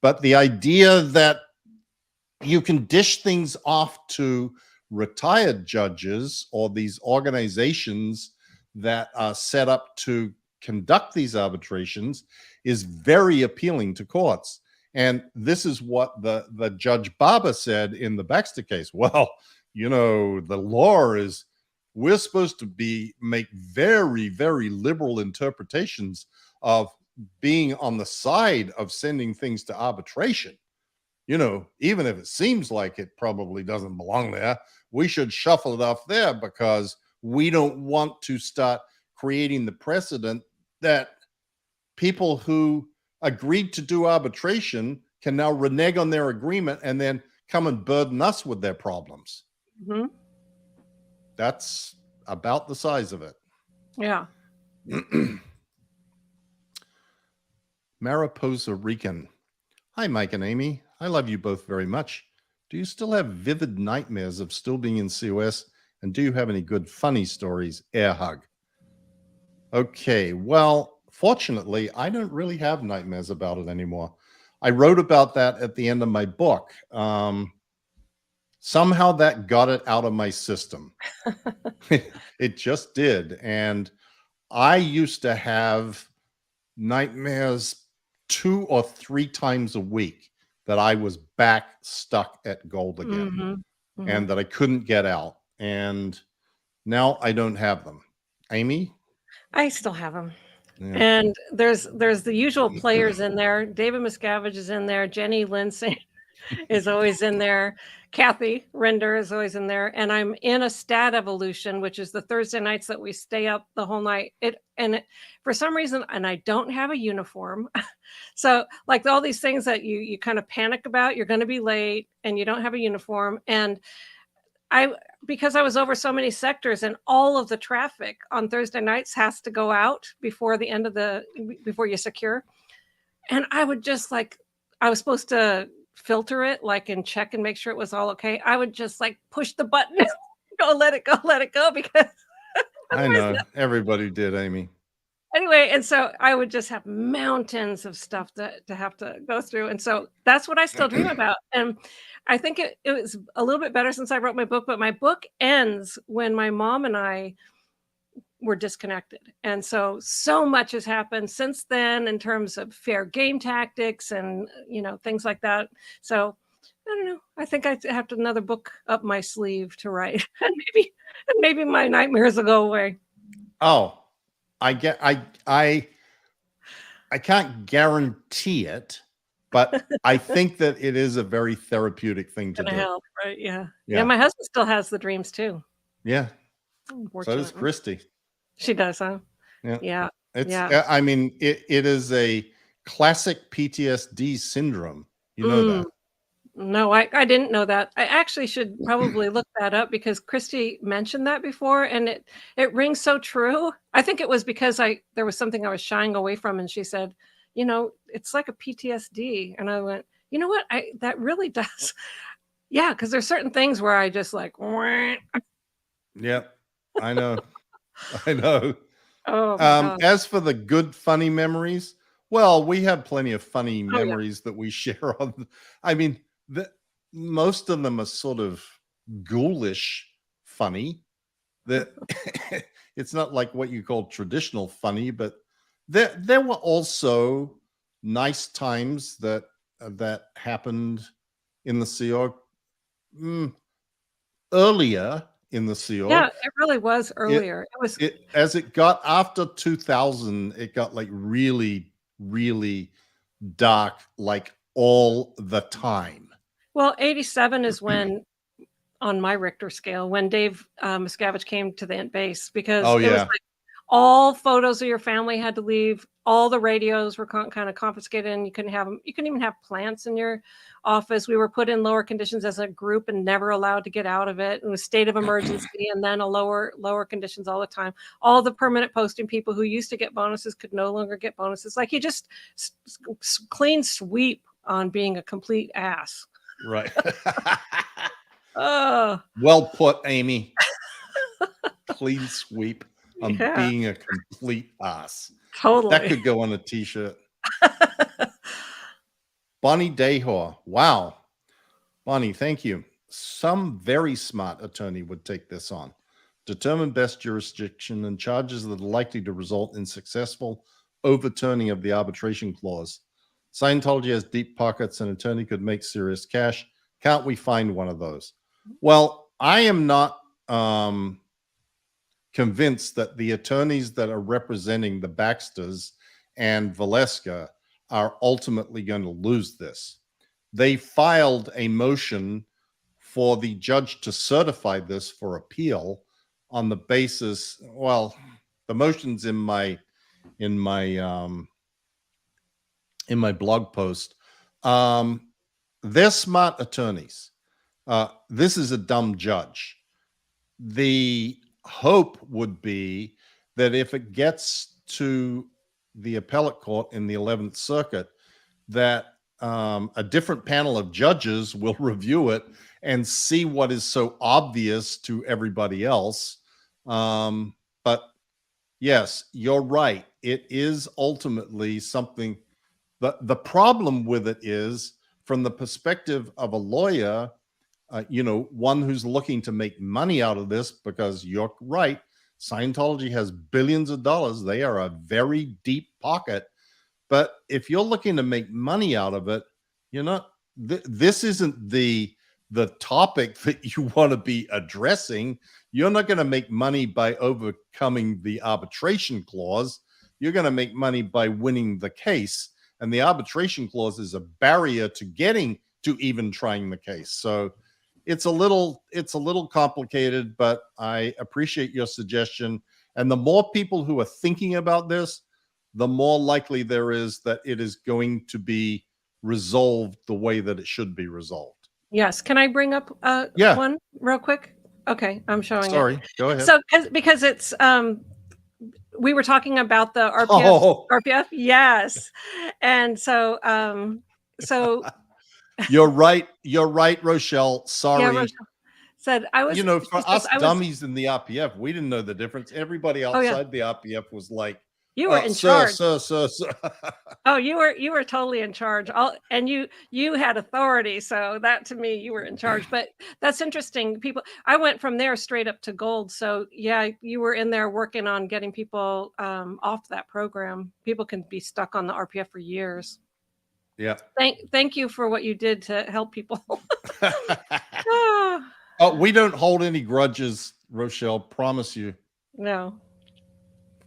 but the idea that you can dish things off to retired judges or these organizations that are set up to conduct these arbitrations is very appealing to courts. And this is what the Judge Barber said in the Baxter case. Well, you know, the law is we're supposed to make very, very liberal interpretations of being on the side of sending things to arbitration. You know, even if it seems like it probably doesn't belong there, we should shuffle it off there because we don't want to start creating the precedent that people who agreed to do arbitration can now renege on their agreement and then come and burden us with their problems. Mm-hmm. That's about the size of it. Yeah. Mariposa Rican. Hi, Mike and Amy. I love you both very much. Do you still have vivid nightmares of still being in COS? And do you have any good funny stories? Air hug. Okay, well, fortunately, I don't really have nightmares about it anymore. I wrote about that at the end of my book. Somehow that got it out of my system. It just did. And I used to have nightmares 2 or 3 times a week that I was back stuck at gold again. Mm-hmm. Mm-hmm. And that I couldn't get out. And now I don't have them. Amy? I still have them. Yeah. And there's the usual players in there. David Miscavige is in there. Jenny Lindsay is always in there. Kathy Rinder is always in there. And I'm in a stat evolution, which is the Thursday nights that we stay up the whole night. For some reason, and I don't have a uniform. So like all these things that you kind of panic about, you're going to be late and you don't have a uniform. And because I was over so many sectors and all of the traffic on Thursday nights has to go out before the end of before you secure. And I would just I was supposed to filter it and check and make sure it was all okay. I would just push the button, let it go because I know everybody did, Amy. Anyway, and so I would just have mountains of stuff to have to go through. And so that's what I still dream about. And I think it was a little bit better since I wrote my book, but my book ends when my mom and I were disconnected. And so much has happened since then in terms of fair game tactics and, things like that. So I don't know. I think I have another book up my sleeve to write and maybe my nightmares will go away. Oh, I can't guarantee it, but I think that it is a very therapeutic thing to do. Help, right? Yeah. My husband still has the dreams too. Yeah. So does Christy. She does, huh? Yeah. I mean, it is a classic PTSD syndrome. You know that. No, I didn't know that. I actually should probably look that up because Christy mentioned that before and it rings so true. I think it was because there was something I was shying away from and she said, it's like a PTSD. And I went, you know what? That really does. Yeah, because there's certain things where I just Yep, I know. I know. Oh, as for the good, funny memories, well, we have plenty of funny memories that we share on. I mean, most of them are sort of ghoulish funny. That it's not like what you call traditional funny, but there were also nice times that happened in the Sea Org earlier in the Sea Org. Yeah, it really was earlier. As it got after 2000, it got really, really dark, all the time. Well, 87 is when, on my Richter scale, when Dave Miscavige came to the base because it was all photos of your family had to leave. All the radios were kind of confiscated and you couldn't have them. You couldn't even have plants in your office. We were put in lower conditions as a group and never allowed to get out of it. It was state of emergency and then a lower conditions all the time. All the permanent posting people who used to get bonuses could no longer get bonuses. You just clean sweep on being a complete ass. Right. Oh. Well put, Amy. Clean sweep on being a complete ass. Totally. That could go on a t-shirt. Bonnie Dehor. Wow. Bonnie, thank you. Some very smart attorney would take this on. determine best jurisdiction, and charges that are likely to result in successful overturning of the arbitration clause. Scientology has deep pockets. An attorney could make serious cash. Can't we find one of those? Well, I am not convinced that the attorneys that are representing the Baxters and Valeska are ultimately going to lose this. They filed a motion for the judge to certify this for appeal on the basis, well, the motion's in my blog post. They're smart attorneys. This is a dumb judge. The hope would be that if it gets to the appellate court in the 11th Circuit, that a different panel of judges will review it and see what is so obvious to everybody else. But yes, you're right. It is ultimately something. The problem with it is, from the perspective of a lawyer, one who's looking to make money out of this, because you're right, Scientology has billions of dollars. They are a very deep pocket. But if you're looking to make money out of it, this isn't the topic that you want to be addressing. You're not going to make money by overcoming the arbitration clause. You're going to make money by winning the case. And the arbitration clause is a barrier to getting to even trying the case. So it's a little complicated, but I appreciate your suggestion. And the more people who are thinking about this, the more likely there is that it is going to be resolved the way that it should be resolved. Yes. Can I bring up one real quick? Okay, I'm showing Sorry, go ahead. So because it's we were talking about the RPF. RPF, yes. And so you're right, Rochelle. Sorry. Yeah, Rochelle said I was, for us dummies in the RPF, we didn't know the difference. Everybody outside the RPF was like, you were in charge. Sir. Oh, you were totally in charge. And you had authority. So that, to me, you were in charge. But that's interesting. I went from there straight up to gold. So yeah, you were in there working on getting people off that program. People can be stuck on the RPF for years. Yeah. Thank you for what you did to help people. We don't hold any grudges, Rochelle. Promise you. No.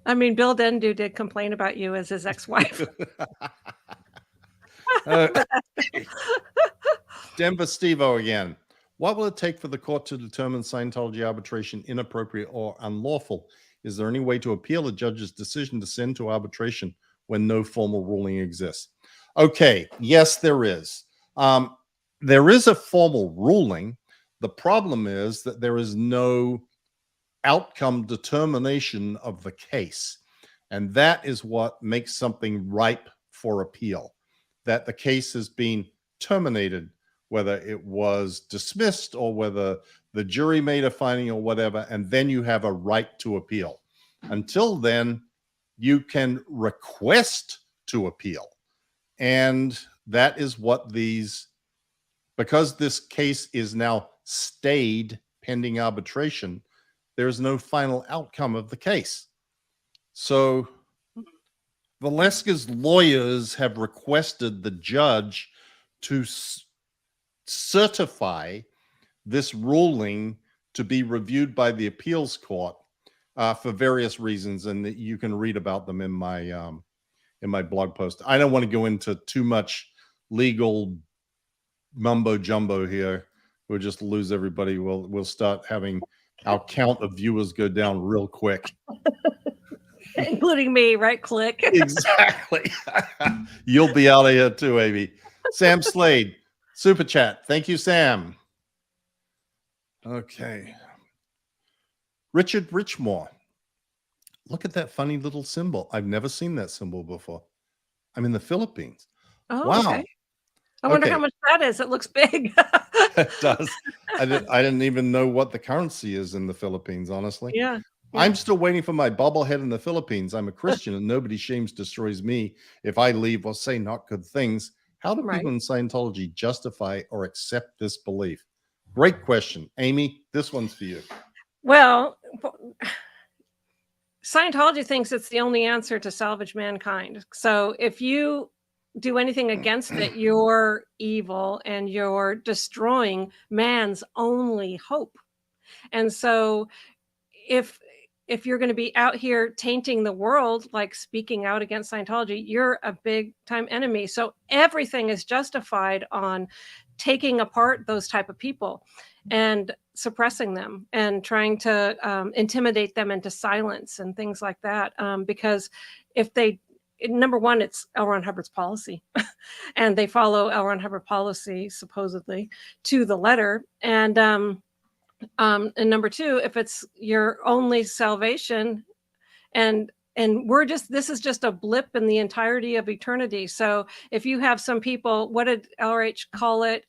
I mean, Bill Dendu did complain about you as his ex-wife. Denver Steve-O again. What will it take for the court to determine Scientology arbitration inappropriate or unlawful? Is there any way to appeal a judge's decision to send to arbitration when no formal ruling exists? Okay, yes, there is. There is a formal ruling. The problem is that there is no outcome determination of the case. And that is what makes something ripe for appeal, that the case has been terminated, whether it was dismissed or whether the jury made a finding or whatever, and then you have a right to appeal. Until then, you can request to appeal. And that is what because this case is now stayed pending arbitration, there's no final outcome of the case. So Valeska's lawyers have requested the judge to certify this ruling to be reviewed by the appeals court for various reasons, and you can read about them in my blog post. I don't want to go into too much legal mumbo jumbo here. We'll just lose everybody. We'll start having our count of viewers go down real quick. Including me, right? Click. Exactly. You'll be out of here too, Amy. Sam Slade, super chat. Thank you, Sam. Okay. Richard Richmore. Look at that funny little symbol. I've never seen that symbol before. I'm in the Philippines. Oh, wow. Okay. I wonder how much that is. It looks big. It does. I didn't even know what the currency is in the Philippines, honestly. Yeah. I'm still waiting for my bobblehead in the Philippines. I'm a Christian and nobody shames, destroys me if I leave or say not good things. How do people in Scientology justify or accept this belief? Great question. Amy, this one's for you. Well, Scientology thinks it's the only answer to salvage mankind. So if you do anything against it, you're evil and you're destroying man's only hope. And so if if you're going to be out here tainting the world, like speaking out against Scientology, you're a big time enemy. So everything is justified on taking apart those type of people and suppressing them and trying to intimidate them into silence and things like that. Because if they, number one, it's L. Ron Hubbard's policy, and they follow L. Ron Hubbard policy supposedly to the letter. And number two, if it's your only salvation, and this is just a blip in the entirety of eternity. So if you have some people, what did LRH call it?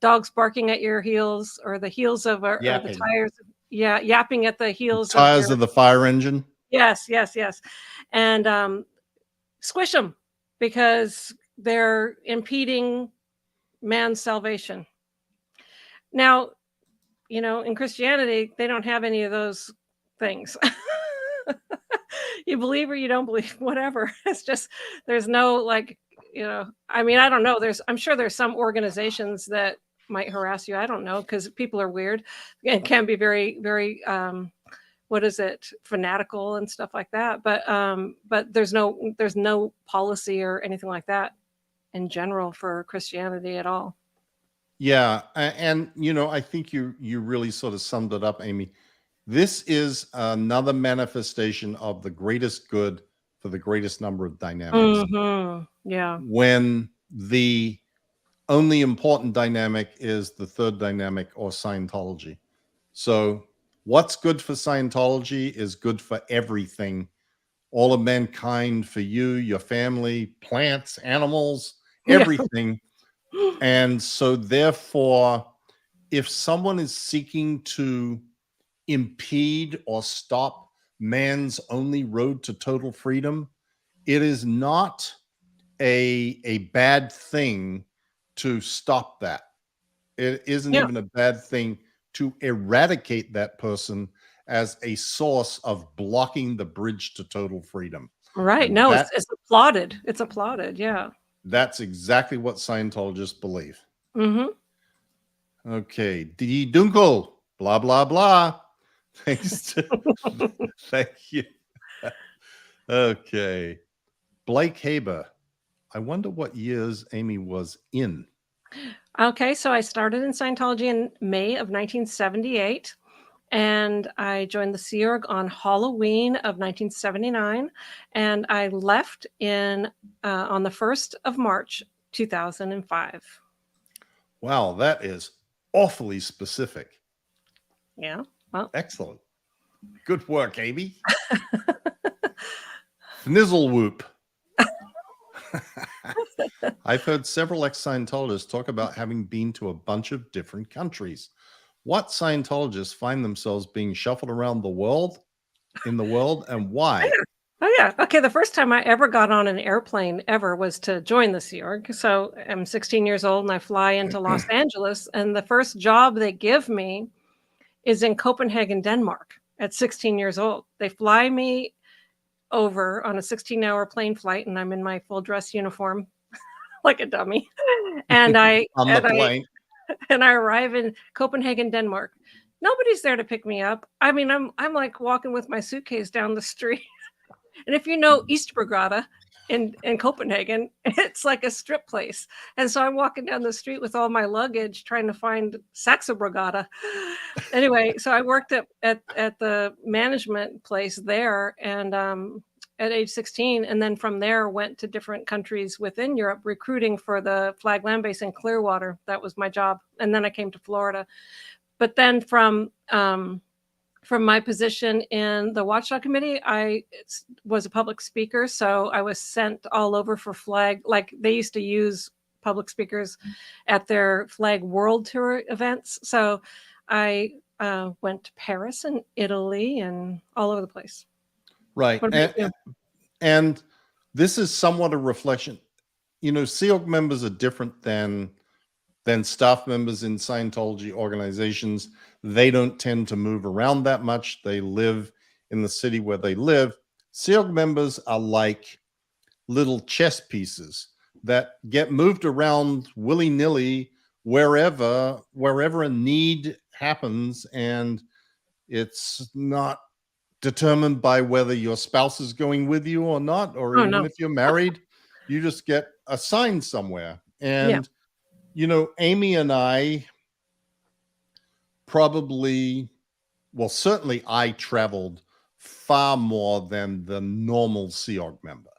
Dogs barking at your heels, or the heels of, or the tires. Yeah, yapping at the heels. Tires of the fire engine. Yes. And squish them, because they're impeding man's salvation. Now, in Christianity, they don't have any of those things. You believe or you don't believe, whatever. It's just, there's no I don't know. I'm sure there's some organizations that might harass you. I don't know, because people are weird and can be very, very, fanatical and stuff like that. But there's no policy or anything like that in general for Christianity at all. Yeah, and I think you really sort of summed it up, Amy. This is another manifestation of the greatest good for the greatest number of dynamics. Mm-hmm. Yeah. When the only important dynamic is the third dynamic, or Scientology. So what's good for Scientology is good for everything, all of mankind, for you, your family, plants, animals, everything. And so therefore, if someone is seeking to impede or stop man's only road to total freedom, it is not a bad thing to stop that. It isn't even a bad thing to eradicate that person as a source of blocking the bridge to total freedom. Right. And no, it's applauded. It's applauded. Yeah. That's exactly what Scientologists believe. Mm-hmm. Okay. Die Dunkel, blah, blah, blah. Thanks. Thank you. Okay. Blake Haber. I wonder what years Amy was in. Okay. So I started in Scientology in May of 1978. And I joined the Sea Org on Halloween of 1979, and I left on the 1st of March 2005. Wow, that is awfully specific. Yeah, well, excellent. Good work, Amy. Fnizzle whoop. I've heard several ex-Scientologists talk about having been to a bunch of different countries. What Scientologists find themselves being shuffled around in the world, and why? Oh, yeah. Okay, the first time I ever got on an airplane ever was to join the Sea Org. So I'm 16 years old, and I fly into Los Angeles, and the first job they give me is in Copenhagen, Denmark, at 16 years old. They fly me over on a 16-hour plane flight, and I'm in my full dress uniform like a dummy. And I arrive in Copenhagen, Denmark. Nobody's there to pick me up. I mean, I'm like walking with my suitcase down the street. And if you know Eastbrogade in Copenhagen, it's like a strip place. And so I'm walking down the street with all my luggage trying to find Saxe Brigada. Anyway, so I worked at the management place there, and at age 16, and then from there went to different countries within Europe, recruiting for the Flag Land Base in Clearwater. That was my job. And then I came to Florida. But then from my position in the Watchdog Committee, I was a public speaker. So I was sent all over for Flag. Like, they used to use public speakers at their Flag World Tour events. So I went to Paris and Italy and all over the place. Right. And this is somewhat a reflection. Sea Org members are different than staff members in Scientology organizations. They don't tend to move around that much. They live in the city where they live, Sea Org members are like little chess pieces that get moved around willy-nilly wherever a need happens, and it's not determined by whether your spouse is going with you or not, or Oh, even no. if you're married, you just get assigned somewhere. And Yeah. Amy and I probably, well, certainly I traveled far more than the normal Sea Org member.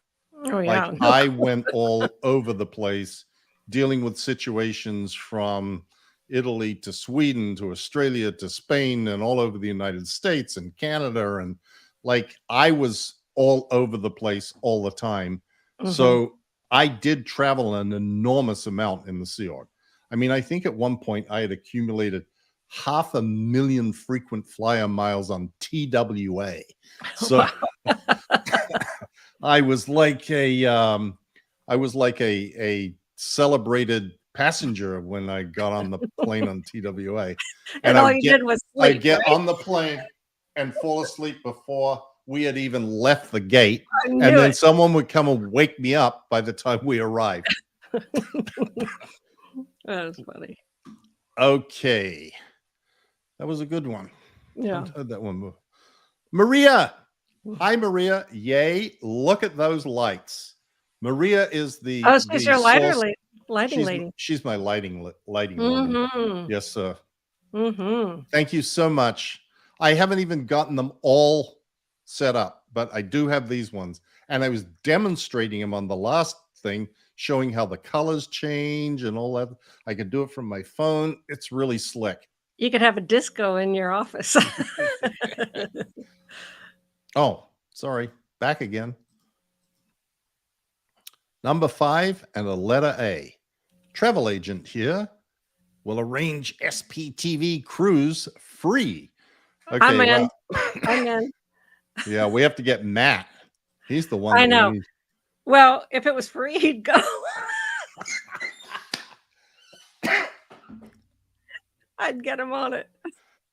Oh, Like yeah. I went all over the place dealing with situations from Italy to Sweden to Australia to Spain and all over the United States and Canada. And like I was all over the place all the time. So I did travel an enormous amount in the Sea Org. I mean, I think at one point I had accumulated 500,000 frequent flyer miles on TWA. So I was like a celebrated passenger when I got on the plane on TWA. And all you did was sleep, I'd get right? on the plane and fall asleep before we had even left the gate. I knew And then it. someone would come and wake me up by the time we arrived. That was funny. Okay. That was a good one. Yeah. I haven't heard that one move. Maria. Hi, Maria. Yay. Look at those lights. Maria is the she's your lighting lady. She's my lighting woman. Yes, sir. Thank you so much. I haven't even gotten them all set up, but I do have these ones. And I was demonstrating them on the last thing, showing how the colors change and all that. I could do it from my phone. It's really slick. You could have a disco in your office. Oh, sorry. Back again. Number 5 and a letter A. Travel agent here will arrange SPTV cruise free. Okay, I'm in. I'm in. Yeah, we have to get Matt. He's the one. I know. Well, if it was free, he'd go. I'd get him on it.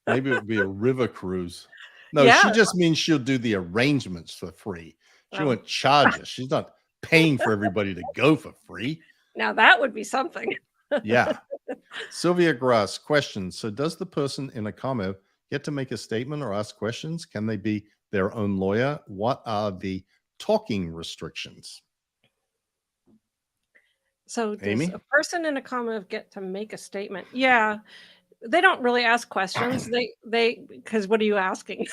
Maybe it would be a river cruise. No, Yeah. she just means she'll do the arrangements for free. She won't charge us. She's not paying for everybody to go for free. Now that would be something. Yeah. Sylvia Grass, question. So does the person in a comment get to make a statement or ask questions? Can they be their own lawyer? What are the talking restrictions? So does Amy? a person in a comment get to make a statement? Yeah. They don't really ask questions. They because what are you asking?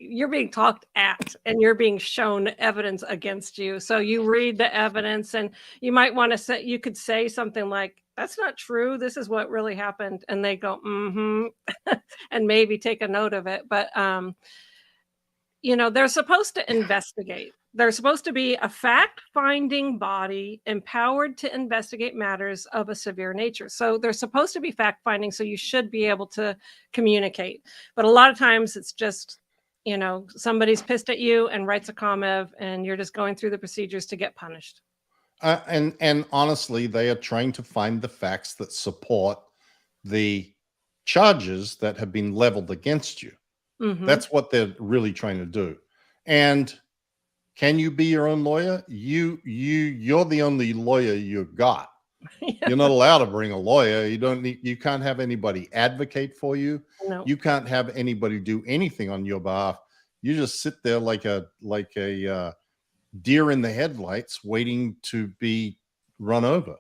You're being talked at and you're being shown evidence against you. So you read the evidence and you might want to say, you could say something like, that's not true. This is what really happened. And they go, and maybe take a note of it. But, they're supposed to investigate. They're supposed to be a fact-finding body empowered to investigate matters of a severe nature. So they're supposed to be fact-finding, so you should be able to communicate. But a lot of times it's just, somebody's pissed at you and writes a comment, and you're just going through the procedures to get punished. And honestly, they are trying to find the facts that support the charges that have been leveled against you. That's what they're really trying to do. And can you be your own lawyer? You're the only lawyer you've got. Yeah. You're not allowed to bring a lawyer. You can't have anybody advocate for you. No. You can't have anybody do anything on your behalf. You just sit there like a deer in the headlights waiting to be run over.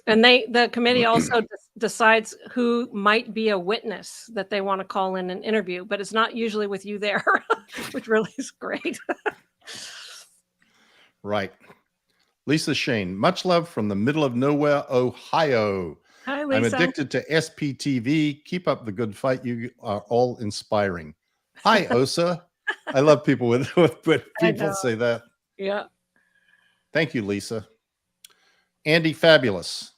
And the committee also decides who might be a witness that they want to call in an interview, but it's not usually with you there, which really is great. Right. Lisa Shane, much love from the middle of nowhere, Ohio. Hi, Lisa. I'm addicted to SPTV. Keep up the good fight. You are all inspiring. Hi, Osa. I love people when people say that. Yeah. Thank you, Lisa. Andy Fabulous.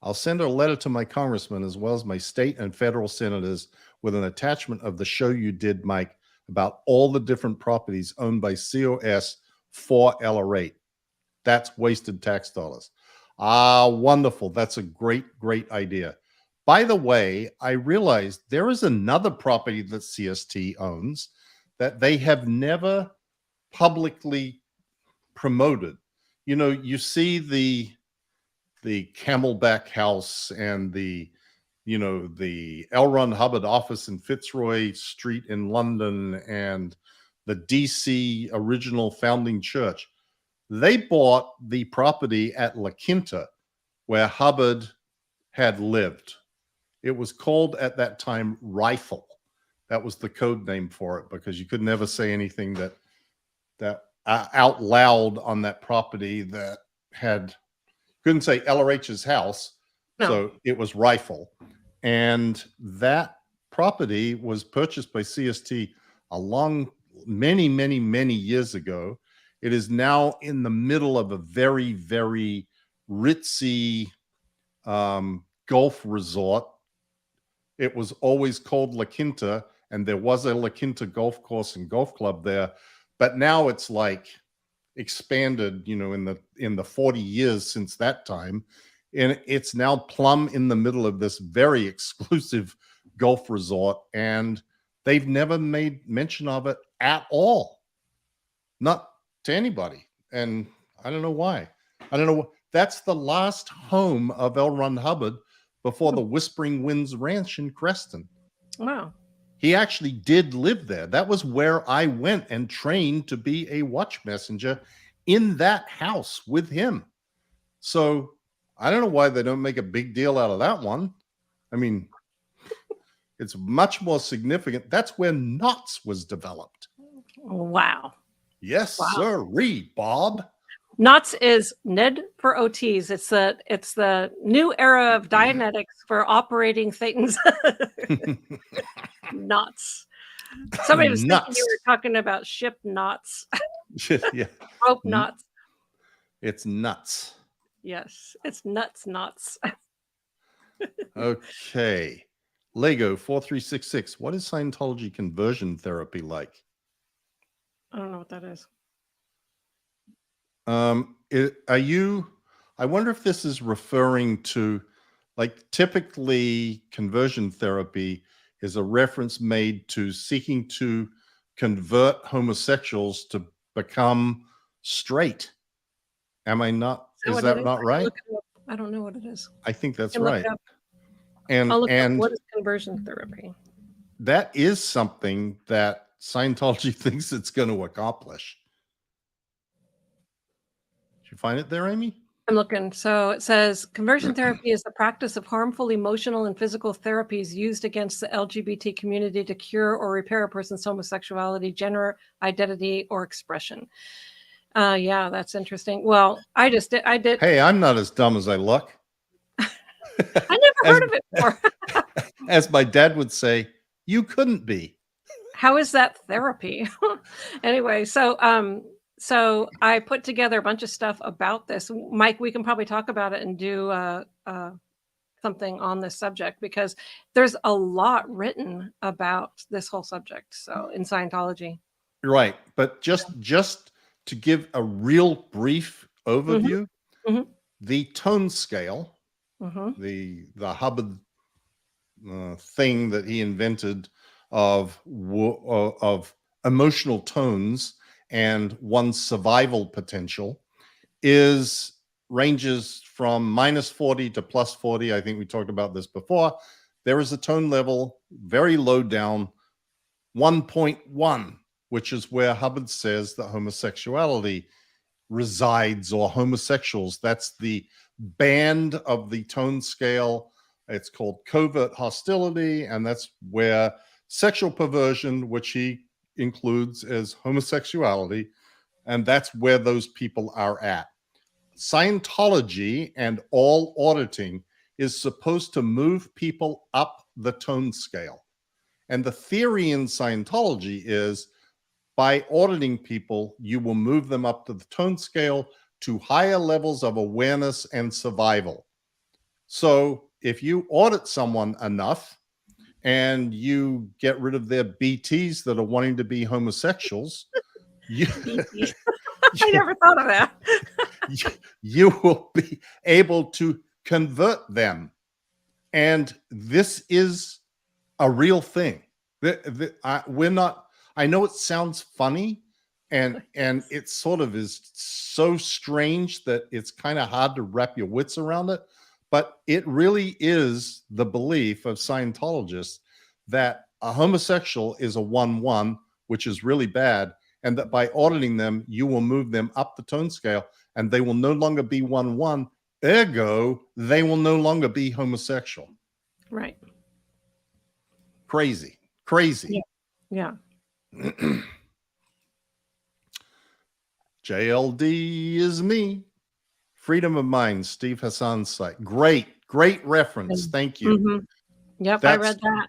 I'll send a letter to my congressman as well as my state and federal senators with an attachment of the show you did, Mike, about all the different properties owned by COS for LR8. That's wasted tax dollars. Ah, wonderful. That's a great, great idea. By the way, I realized there is another property that CST owns that they have never publicly promoted. You know, you see the Camelback House and the L. Ron Hubbard office in Fitzroy Street in London and the DC original founding church. They bought the property at La Quinta where Hubbard had lived. It was called at that time Rifle. That was the code name for it because you could never say anything that out loud on that property that couldn't say LRH's house. No. So it was Rifle. And that property was purchased by CST many years ago. It is now in the middle of a very, very ritzy golf resort. It was always called La Quinta, and there was a La Quinta golf course and golf club there. But now it's like expanded, in the 40 years since that time. And it's now plumb in the middle of this very exclusive golf resort. And they've never made mention of it at all. Not to anybody. And I don't know why. I don't know. That's the last home of L. Ron Hubbard before the Whispering Winds Ranch in Creston. Wow. He actually did live there. That was where I went and trained to be a watch messenger in that house with him. So I don't know why they don't make a big deal out of that one. I mean, it's much more significant. That's where Knott's was developed. Wow. Yes, Wow. sir. Bob. Knott's is NED for OTs. It's the new era of Dianetics for operating things. Knots. Somebody was thinking you were talking about ship knots. Yeah. Rope knots. It's nuts. Yes, it's knots. Okay. Lego 4366. What is Scientology conversion therapy like? I don't know what that is. I wonder if this is referring to, like, typically conversion therapy is a reference made to seeking to convert homosexuals to become straight. Am I not? Is that not right? I don't know what it is. I think that's right. I'll look And up what is conversion therapy. that is something that Scientology thinks it's going to accomplish. Did you find it there, Amy? I'm looking. So it says conversion therapy is the practice of harmful emotional and physical therapies used against the LGBT community to cure or repair a person's homosexuality, gender identity, or expression. Yeah, that's interesting. Well, I did. Hey, I'm not as dumb as I look. I never heard of it before. As my dad would say, you couldn't be. How is that therapy? Anyway, so I put together a bunch of stuff about this. Mike, we can probably talk about it and do something on this subject because there's a lot written about this whole subject. So in Scientology. Right. But just to give a real brief overview, the tone scale, the Hubbard thing that he invented of emotional tones and one's survival potential ranges from -40 to +40. I think we talked about this before. There is a tone level very low down, 1.1, which is where Hubbard says that homosexuality resides, or homosexuals. That's the band of the tone scale. It's called covert hostility, and that's where sexual perversion, which he includes as homosexuality, and that's where those people are at. Scientology and all auditing is supposed to move people up the tone scale. And the theory in Scientology is by auditing people, you will move them up to the tone scale to higher levels of awareness and survival. So if you audit someone enough and you get rid of their BTs that are wanting to be homosexuals, I never thought of that. you will be able to convert them. And this is a real thing. We're not, I know it sounds funny, and it sort of is so strange that it's kind of hard to wrap your wits around it, but it really is the belief of Scientologists that a homosexual is a 1-1, which is really bad, and that by auditing them, you will move them up the tone scale, and they will no longer be 1-1. Ergo, they will no longer be homosexual. Right. Crazy. Yeah. JLD is me. Freedom of Mind, Steve Hassan's site. Great reference. Thank you. Mm-hmm. Yep, That's I read that.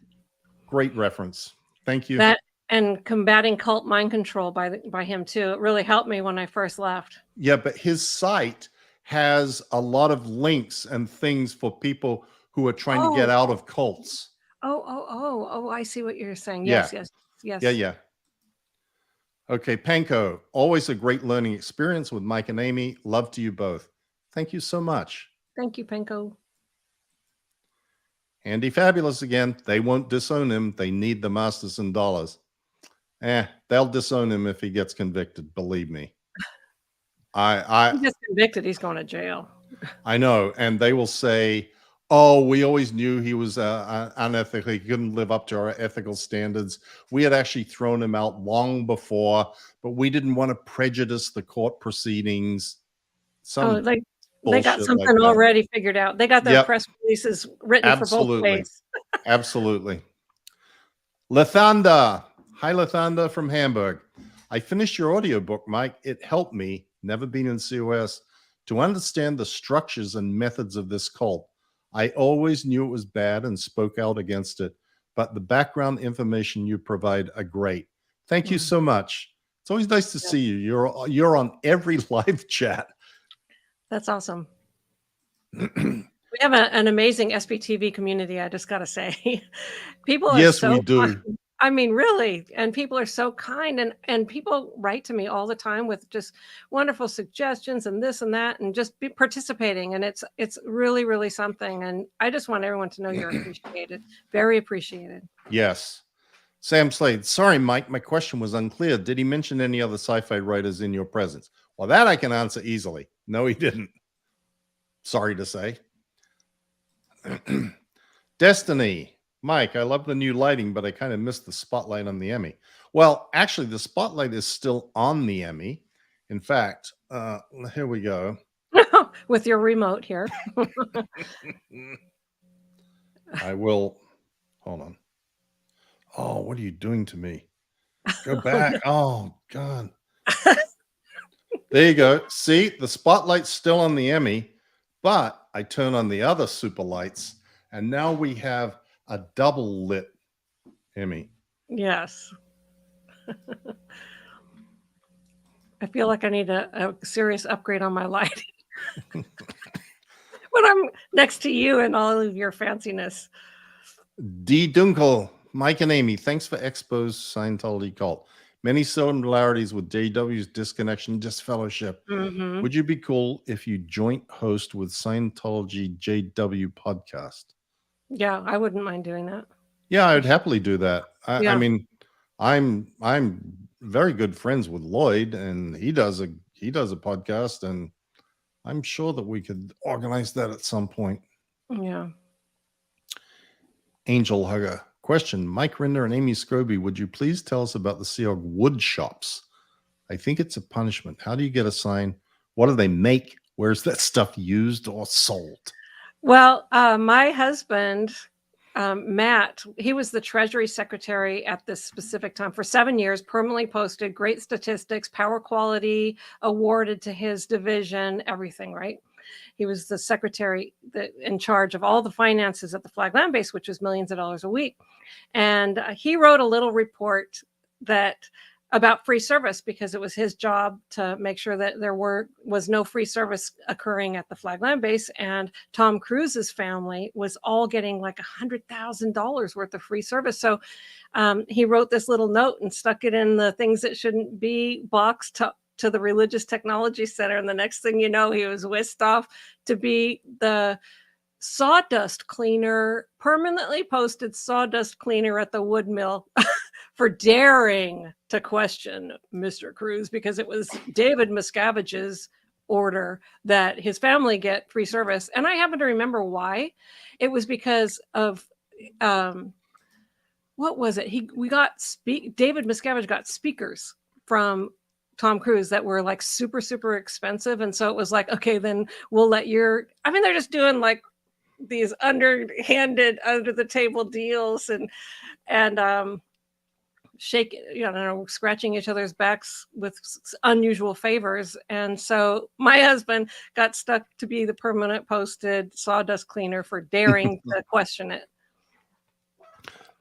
Great reference. Thank you. That and combating cult mind control by him too. It really helped me when I first left. Yeah, but his site has a lot of links and things for people who are trying to get out of cults. Oh, I see what you're saying. Yeah. Yes. Yeah. Okay, Panko, always a great learning experience with Mike and Amy. Love to you both. Thank you so much. Thank you, Penko. Andy Fabulous again. They won't disown him. They need the masters and dollars. They'll disown him if he gets convicted. Believe me. He gets convicted, he's going to jail. I know, and they will say, "Oh, we always knew he was unethical. He couldn't live up to our ethical standards. We had actually thrown him out long before, but we didn't want to prejudice the court proceedings." They got something already figured out. They got their press releases written for both ways. Absolutely. Lathanda. Hi, Lathanda from Hamburg. I finished your audiobook, Mike. It helped me, never been in COS, to understand the structures and methods of this cult. I always knew it was bad and spoke out against it, but the background information you provide are great. Thank you so much. It's always nice to see you. You're on every live chat. That's awesome. We have an amazing SPTV community, I just got to say. People are so we do. Kind. I mean, really. And people are so kind. And people write to me all the time with just wonderful suggestions and this and that, and just be participating. And it's really, really something. And I just want everyone to know you're appreciated. Very appreciated. Yes. Sam Slade. Sorry, Mike. My question was unclear. Did he mention any other sci-fi writers in your presence? Well, that I can answer easily. No, he didn't. Sorry to say. Destiny. Mike, I love the new lighting, but I kind of missed the spotlight on the Emmy. Well, actually, the spotlight is still on the Emmy. In fact, here we go. With your remote here. I will. Hold on. Oh, what are you doing to me? Go back. Oh, God. There you go. See, the spotlight's still on the Emmy, but I turn on the other super lights, and now we have a double lit Emmy. Yes. I feel like I need a serious upgrade on my lighting. When I'm next to you and all of your fanciness. D. Dunkel, Mike and Amy, thanks for Expo's Scientology cult. Many similarities with JW's Disconnection Disfellowship. Mm-hmm. Would you be cool if you joint host with Scientology JW podcast? Yeah, I wouldn't mind doing that. Yeah, I'd happily do that. I mean, I'm very good friends with Lloyd, and he does a podcast, and I'm sure that we could organize that at some point. Yeah. Angel Hugger. Question, Mike Rinder and Amy Scroby, would you please tell us about the Seog wood shops? I think it's a punishment. How do you get a sign? What do they make? Where's that stuff used or sold? Well, my husband, Matt, he was the Treasury Secretary at this specific time for 7 years, permanently posted, great statistics, power quality awarded to his division, everything, right? He was the secretary in charge of all the finances at the Flag Land Base, which was millions of dollars a week. And he wrote a little report about free service, because it was his job to make sure that there was no free service occurring at the Flag Land Base. And Tom Cruise's family was all getting like $100,000 worth of free service. So he wrote this little note and stuck it in the things that shouldn't be box to the Religious Technology Center. And the next thing you know, he was whisked off to be the sawdust cleaner, permanently posted sawdust cleaner at the wood mill for daring to question Mr. Cruz, because it was David Miscavige's order that his family get free service. And I happen to remember why. It was because of what was it? David Miscavige got speakers from Tom Cruise that were like super, super expensive. And so it was like, okay, then we'll let they're just doing like these underhanded, under the table deals and scratching each other's backs with unusual favors. And so my husband got stuck to be the permanent posted sawdust cleaner for daring to question it.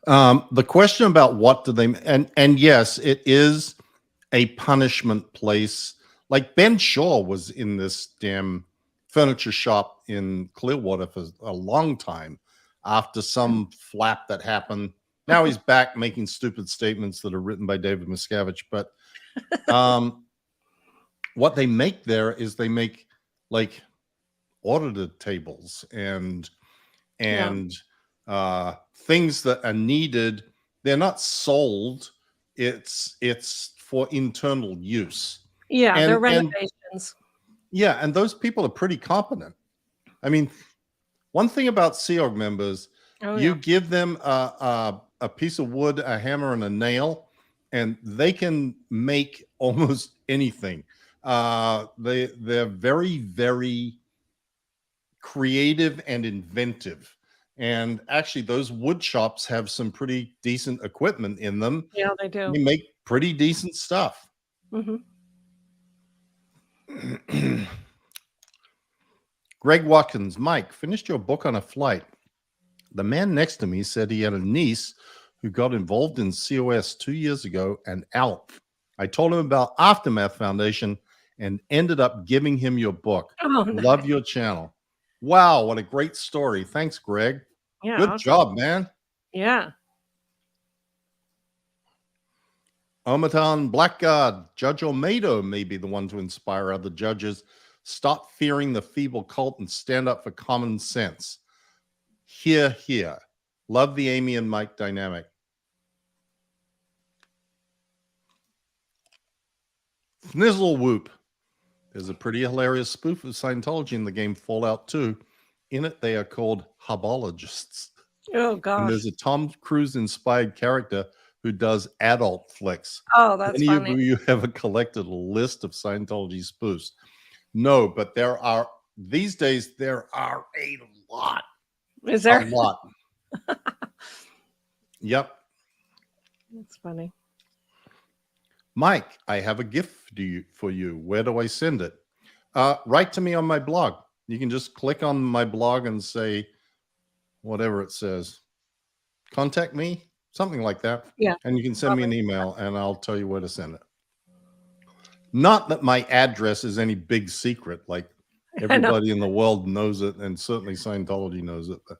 The question about what do they, and yes, it is a punishment place. Like Ben Shaw was in this damn furniture shop in Clearwater for a long time after some flap that happened. Now he's back making stupid statements that are written by David Miscavige. But what they make there is they make like auditor tables and things that are needed. They're not sold. It's for internal use. Yeah, they're renovations. And those people are pretty competent. I mean, one thing about Sea Org members, you give them a piece of wood, a hammer, and a nail, and they can make almost anything. They're very, very creative and inventive. And actually, those wood shops have some pretty decent equipment in them. Yeah, they do. They make pretty decent stuff. Mm-hmm. Greg Watkins, Mike, finished your book on a flight. The man next to me said he had a niece who got involved in COS 2 years ago and out. I told him about Aftermath Foundation and ended up giving him your book. Oh, nice. Love your channel. Wow, what a great story. Thanks, Greg. Yeah, good awesome. job, man. Yeah. Omatan Blackguard, Judge Olmedo may be the one to inspire other judges. Stop fearing the feeble cult and stand up for common sense. Hear, hear. Love the Amy and Mike dynamic. Snizzle whoop. There's a pretty hilarious spoof of Scientology in the game Fallout 2. In it, they are called hubologists. Oh, gosh. And there's a Tom Cruise-inspired character who does adult flicks. Oh, that's Any funny. of you ever collected a list of Scientology spoofs? No, but these days, there are a lot. Is there? A lot. Yep. That's funny. Mike, I have a gift for you. Where do I send it? Write to me on my blog. You can just click on my blog and say whatever it says. Contact me, something like that. Yeah. And you can send me an email and I'll tell you where to send it. Not that my address is any big secret, like everybody in the world knows it, and certainly Scientology knows it. But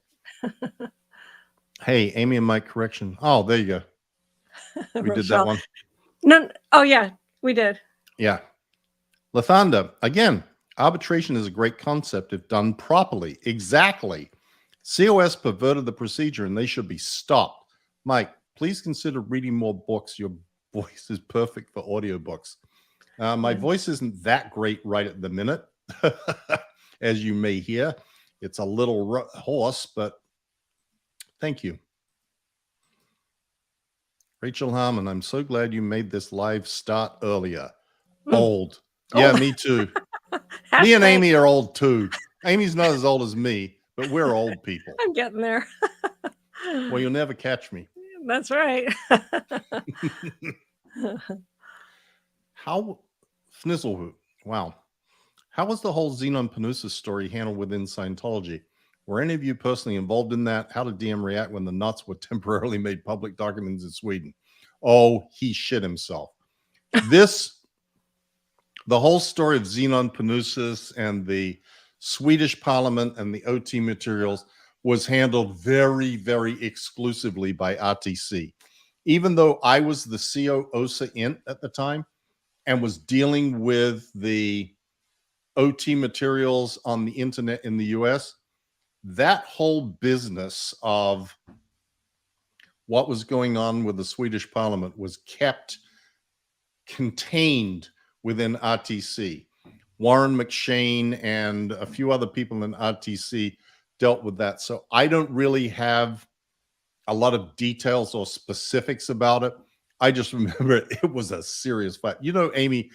hey, Amy and Mike correction. Oh, there you go. We did that one. No. Oh, yeah, we did. Yeah. Lathanda, again, arbitration is a great concept if done properly. Exactly. COS perverted the procedure and they should be stopped. Mike, please consider reading more books. Your voice is perfect for audiobooks. My voice isn't that great right at the minute, as you may hear. It's a little hoarse, but thank you. Rachel Harmon, I'm so glad you made this live start earlier. Old. Yeah, me too. Me and Amy are old too. Amy's not as old as me, but we're old people. I'm getting there. Well, you'll never catch me. That's right. How Snizzlehoot. Wow. How was the whole Xenon Panusis story handled within Scientology? Were any of you personally involved in that? How did DM react when the nuts were temporarily made public documents in Sweden? Oh, he shit himself. The whole story of Xenon Panusis and the Swedish parliament and the OT materials was handled very, very exclusively by RTC. Even though I was the CO OSA int at the time and was dealing with the OT materials on the internet in the US, that whole business of what was going on with the Swedish parliament was kept contained within RTC. Warren McShane and a few other people in RTC dealt with that. So I don't really have a lot of details or specifics about it. I just remember it was a serious fight. You know, Amy,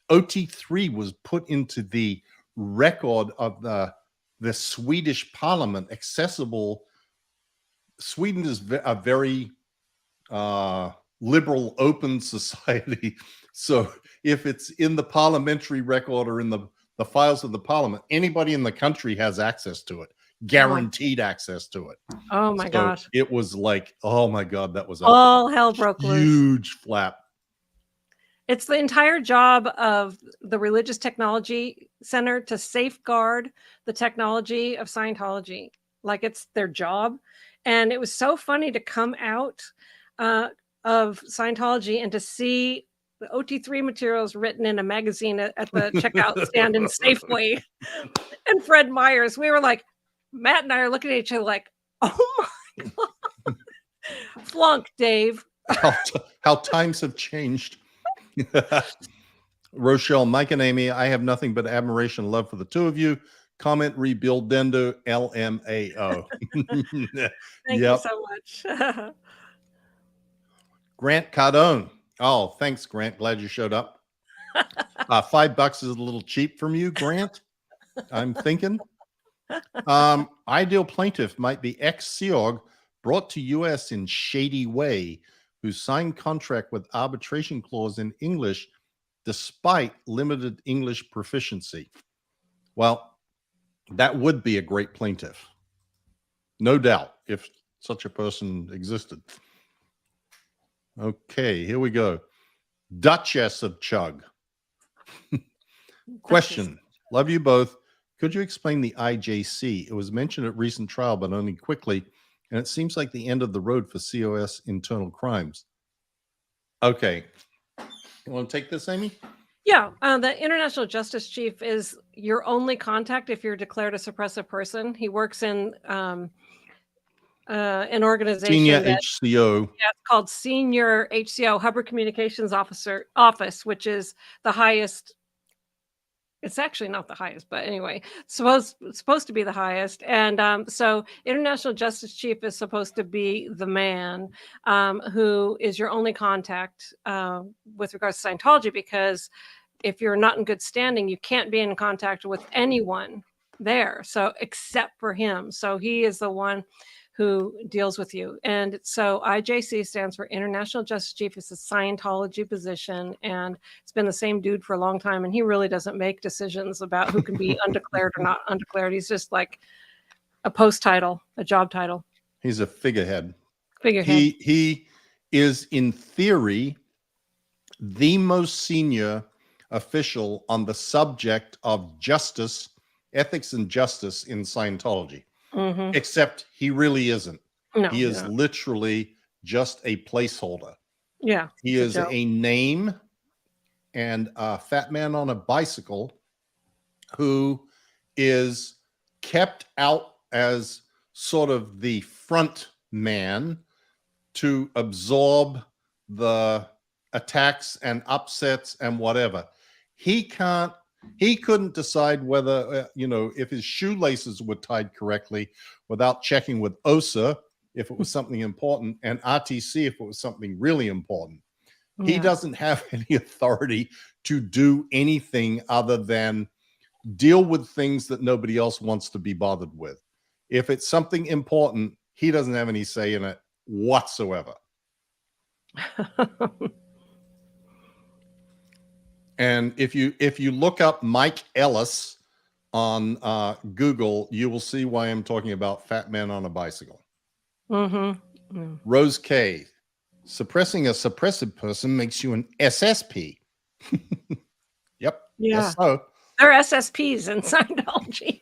OT3 was put into the record of the Swedish parliament, accessible. Sweden is a very liberal, open society. So if it's in the parliamentary record or in the files of the parliament, anybody in the country has access to it, guaranteed access to it. Oh my gosh. It was like, oh my God, that was all hell broke loose. Huge flap. It's the entire job of the Religious Technology Center to safeguard the technology of Scientology. Like it's their job. And it was so funny to come out of Scientology and to see the OT3 materials written in a magazine at the checkout stand in Safeway. And Fred Myers, we were like, Matt and I are looking at each other like, oh my God. Flunk, Dave. How times have changed. Rochelle, Mike, and Amy, I have nothing but admiration and love for the two of you. Comment, rebuild, Dendo, LMAO. Thank you so much. Grant Cardone. Oh, thanks, Grant. Glad you showed up. $5 is a little cheap from you, Grant. I'm thinking. Ideal plaintiff might be ex-SEOG brought to U.S. in shady way, who signed contract with arbitration clause in English despite limited English proficiency. Well, that would be a great plaintiff. No doubt, if such a person existed. Okay, here we go. Duchess of Chug. Question. Love you both. Could you explain the IJC? It was mentioned at recent trial, but only quickly, and it seems like the end of the road for COS internal crimes. Okay. You want to take this, Amy? Yeah. The International Justice Chief is your only contact if you're declared a suppressive person. He works in an organization. Senior HCO. Yeah, it's called Senior HCO, Hubbard Communications Office, which is the highest. It's actually not the highest, but anyway, supposed to be the highest. And so International Justice Chief is supposed to be the man who is your only contact with regards to Scientology, because if you're not in good standing, you can't be in contact with anyone there. So except for him. So he is the one who deals with you. And so IJC stands for International Justice Chief. It's a Scientology position, and it's been the same dude for a long time. And he really doesn't make decisions about who can be undeclared or not undeclared. He's just like a post title, a job title. He's a figurehead. He is, in theory, the most senior official on the subject of justice, ethics and justice in Scientology. Mm-hmm. Except he really isn't. No, he is literally just a placeholder. Yeah. He is a name and a fat man on a bicycle who is kept out as sort of the front man to absorb the attacks and upsets and whatever. He couldn't decide whether, if his shoelaces were tied correctly without checking with OSA if it was something important, and RTC if it was something really important. Yeah. He doesn't have any authority to do anything other than deal with things that nobody else wants to be bothered with. If it's something important, he doesn't have any say in it whatsoever. And if you look up Mike Ellis on Google, you will see why I'm talking about fat man on a bicycle. Mm-hmm. Mm. Rose K. Suppressing a suppressive person makes you an SSP. Yep. Yeah. Yes, so. They're SSPs in Scientology.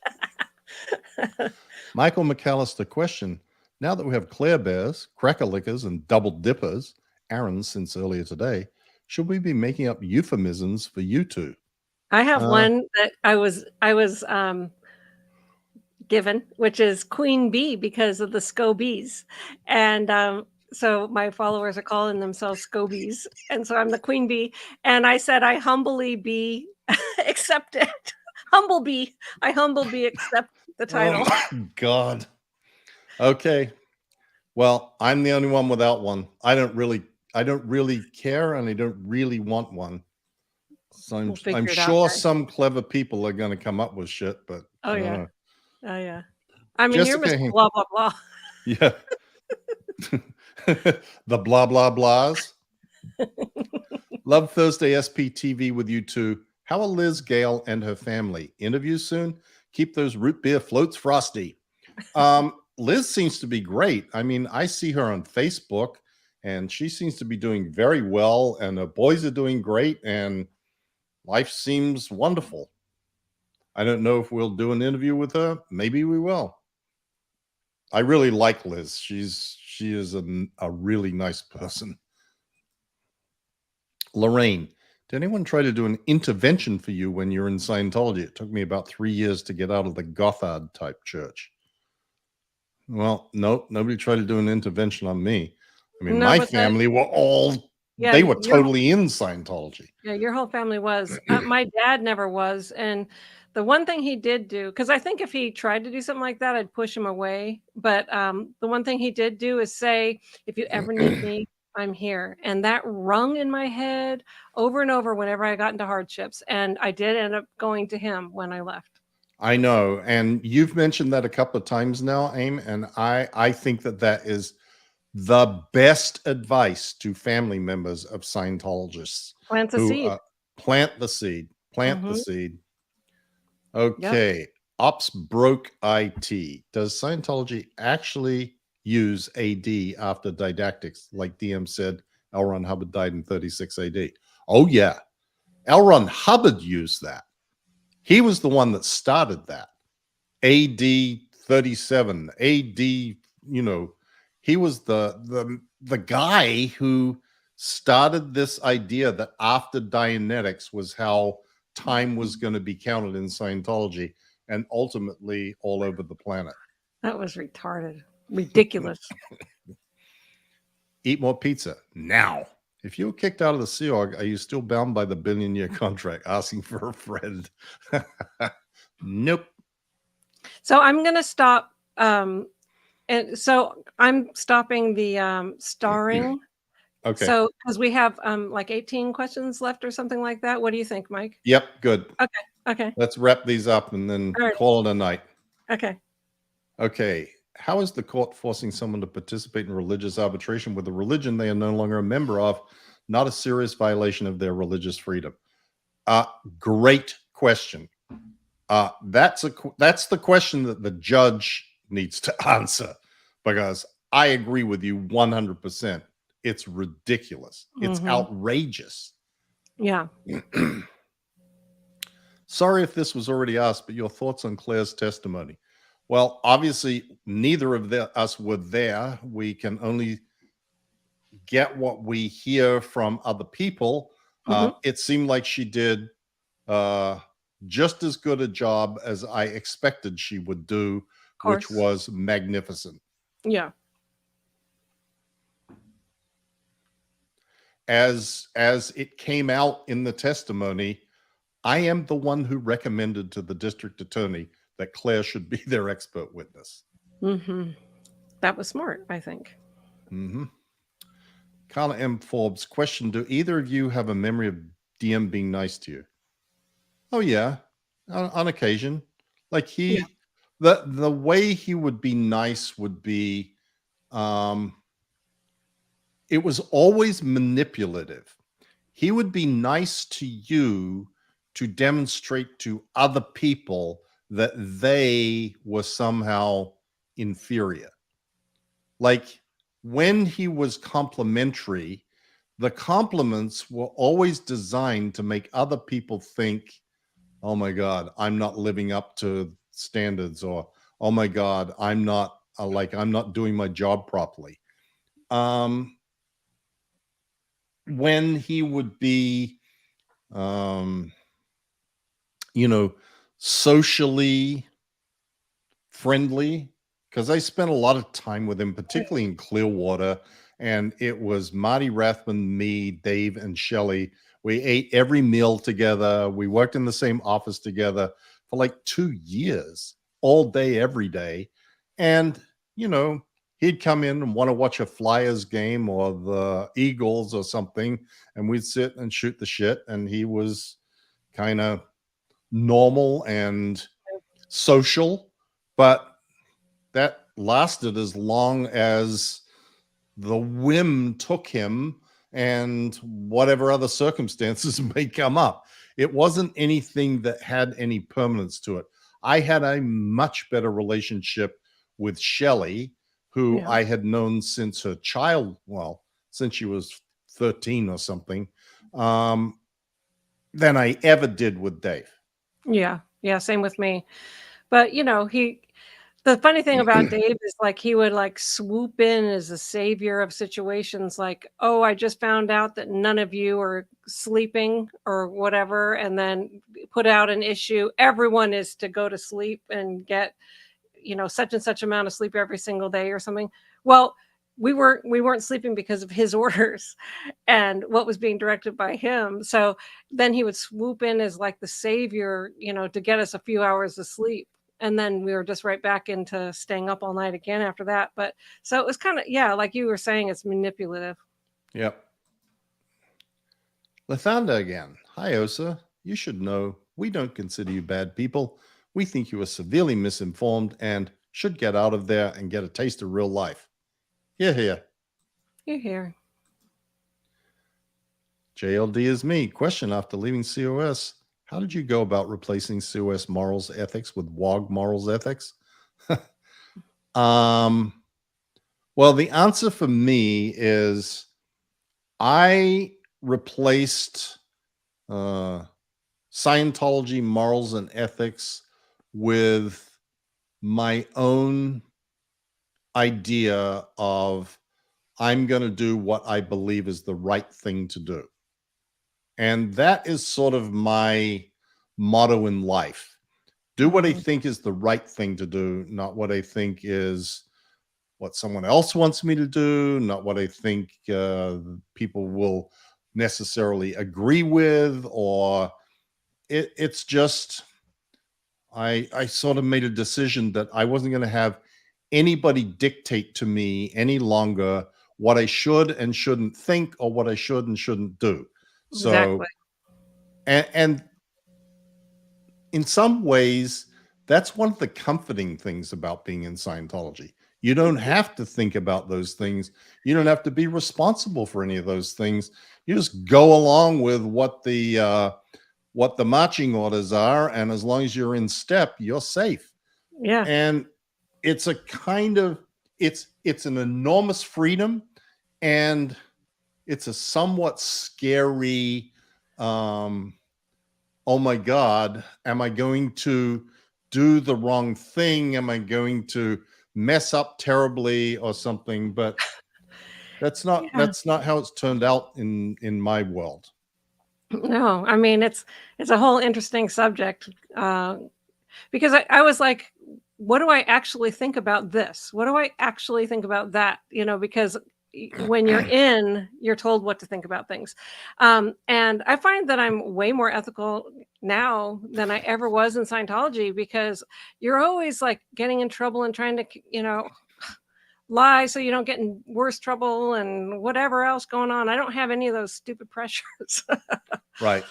Michael McAllister question. Now that we have Claire Bears, Cracker Lickers, and Double Dippers, Aaron since earlier today, should we be making up euphemisms for you two? I have one that I was given, which is Queen Bee because of the Scobies. And so my followers are calling themselves Scobies. And so I'm the Queen Bee. And I said, I humbly be accepted. Humble bee. I humble bee accept the title. Oh my God. Okay. Well, I'm the only one without one. I don't really care, and I don't really want one. So We'll figure I'm it out, sure guys. some clever people are going to come up with shit, but Oh, I don't yeah. know. Oh, yeah. I mean, you're Jessica, Mr. Blah, blah, blah. yeah. The blah, blah, blahs. Love Thursday SPTV with you too. How are Liz, Gail, and her family? Interview soon? Keep those root beer floats frosty. Liz seems to be great. I mean, I see her on Facebook, and she seems to be doing very well, and her boys are doing great, and life seems wonderful. I don't know if we'll do an interview with her. Maybe we will. I really like Liz. She is a really nice person. Lorraine, did anyone try to do an intervention for you when you're in Scientology? It took me about 3 years to get out of the Gothard type church. Well, nope, nobody tried to do an intervention on me. I mean, No, my but family were all, yeah, they were your totally in Scientology. yeah, your whole family was. My dad never was, and the one thing he did do, because I think if he tried to do something like that, I'd push him away. But the one thing he did do is say, "If you ever need me, I'm here," and that rung in my head over and over whenever I got into hardships. And I did end up going to him when I left. I know, and you've mentioned that a couple of times now, Aim, and I think that that is the best advice to family members of Scientologists Plant the who seed. plant the seed. Plant the Mhm. seed. Yep. Okay. Ops broke IT. Does Scientology actually use AD after didactics? Like DM said, L. Ron Hubbard died in 36 AD. Oh, yeah. L. Ron Hubbard used that. He was the one that started that. AD 37, AD, he was the guy who started this idea that after Dianetics was how time was going to be counted in Scientology and ultimately all over the planet. That was retarded. Ridiculous. Eat more pizza now. If you were kicked out of the Sea Org, are you still bound by the billion-year contract? Asking for a friend. Nope. So I'm going to stop. And so I'm stopping the starring. Okay. So because we have like 18 questions left or something like that. What do you think, Mike? Yep. Good. Okay. Okay. Let's wrap these up and then All right. call it a night. Okay. Okay. How is the court forcing someone to participate in religious arbitration with a religion they are no longer a member of, not a serious violation of their religious freedom? Great question. That's the question that the judge needs to answer, because I agree with you 100%. It's ridiculous. It's outrageous. Yeah. Sorry if this was already asked, but your thoughts on Claire's testimony. Well, obviously, neither of us were there. We can only get what we hear from other people. It seemed like she did just as good a job as I expected she would do, which was magnificent. Yeah. As it came out in the testimony, I am the one who recommended to the district attorney that Claire should be their expert witness. That was smart, I think. Carla M. Forbes, question: do either of you have a memory of DM being nice to you? Oh yeah, on occasion. Like the way he would be nice would be, it was always manipulative. He would be nice to you to demonstrate to other people that they were somehow inferior. Like when he was complimentary, the compliments were always designed to make other people think, oh my God, I'm not living up to standards, or, oh my God, I'm not doing my job properly. When he would be, socially friendly because I spent a lot of time with him, particularly in Clearwater. And it was Marty Rathman, me, Dave, and Shelley. We ate every meal together. We worked in the same office together for like 2 years, all day, every day. And, you know, he'd come in and want to watch a Flyers game or the Eagles or something, and we'd sit and shoot the shit. And he was kind of normal and social, but that lasted as long as the whim took him and whatever other circumstances may come up. It wasn't anything that had any permanence to it. I had a much better relationship with Shelley, who Yeah. I had known since her since she was 13 or something, than I ever did with Dave. Yeah. Yeah. Same with me. But, the funny thing about Dave is like he would like swoop in as a savior of situations like, oh, I just found out that none of you are sleeping or whatever, and then put out an issue. Everyone is to go to sleep and get, such and such amount of sleep every single day or something. Well, we weren't sleeping because of his orders and what was being directed by him. So then he would swoop in as like the savior, to get us a few hours of sleep. And then we were just right back into staying up all night again after that. But so it was kind of, yeah, like you were saying, it's manipulative. Yep. Lathanda again. Hi, Osa. You should know we don't consider you bad people. We think you are severely misinformed and should get out of there and get a taste of real life. Here, here. You're here. JLD is me. Question after leaving COS. How did you go about replacing COS morals ethics with WOG morals ethics? Well, the answer for me is I replaced Scientology morals and ethics with my own idea of I'm going to do what I believe is the right thing to do. And that is sort of my motto in life. Do what I think is the right thing to do, not what I think is what someone else wants me to do, not what I think people will necessarily agree with, or it's just I sort of made a decision that I wasn't going to have anybody dictate to me any longer what I should and shouldn't think or what I should and shouldn't do. So, Exactly. and in some ways, that's one of the comforting things about being in Scientology. You don't have to think about those things. You don't have to be responsible for any of those things. You just go along with what the marching orders are, and as long as you're in step, you're safe. Yeah. And it's a kind of it's an enormous freedom, and it's a somewhat scary oh my God, am I going to do the wrong thing? Am I going to mess up terribly or something? But that's not how it's turned out in my world. No, I mean it's a whole interesting subject because I was like, what do I actually think about this? What do I actually think about that? Because when you're in, you're told what to think about things, and I find that I'm way more ethical now than I ever was in Scientology because you're always like getting in trouble and trying to lie so you don't get in worse trouble and whatever else going on. I don't have any of those stupid pressures. Right.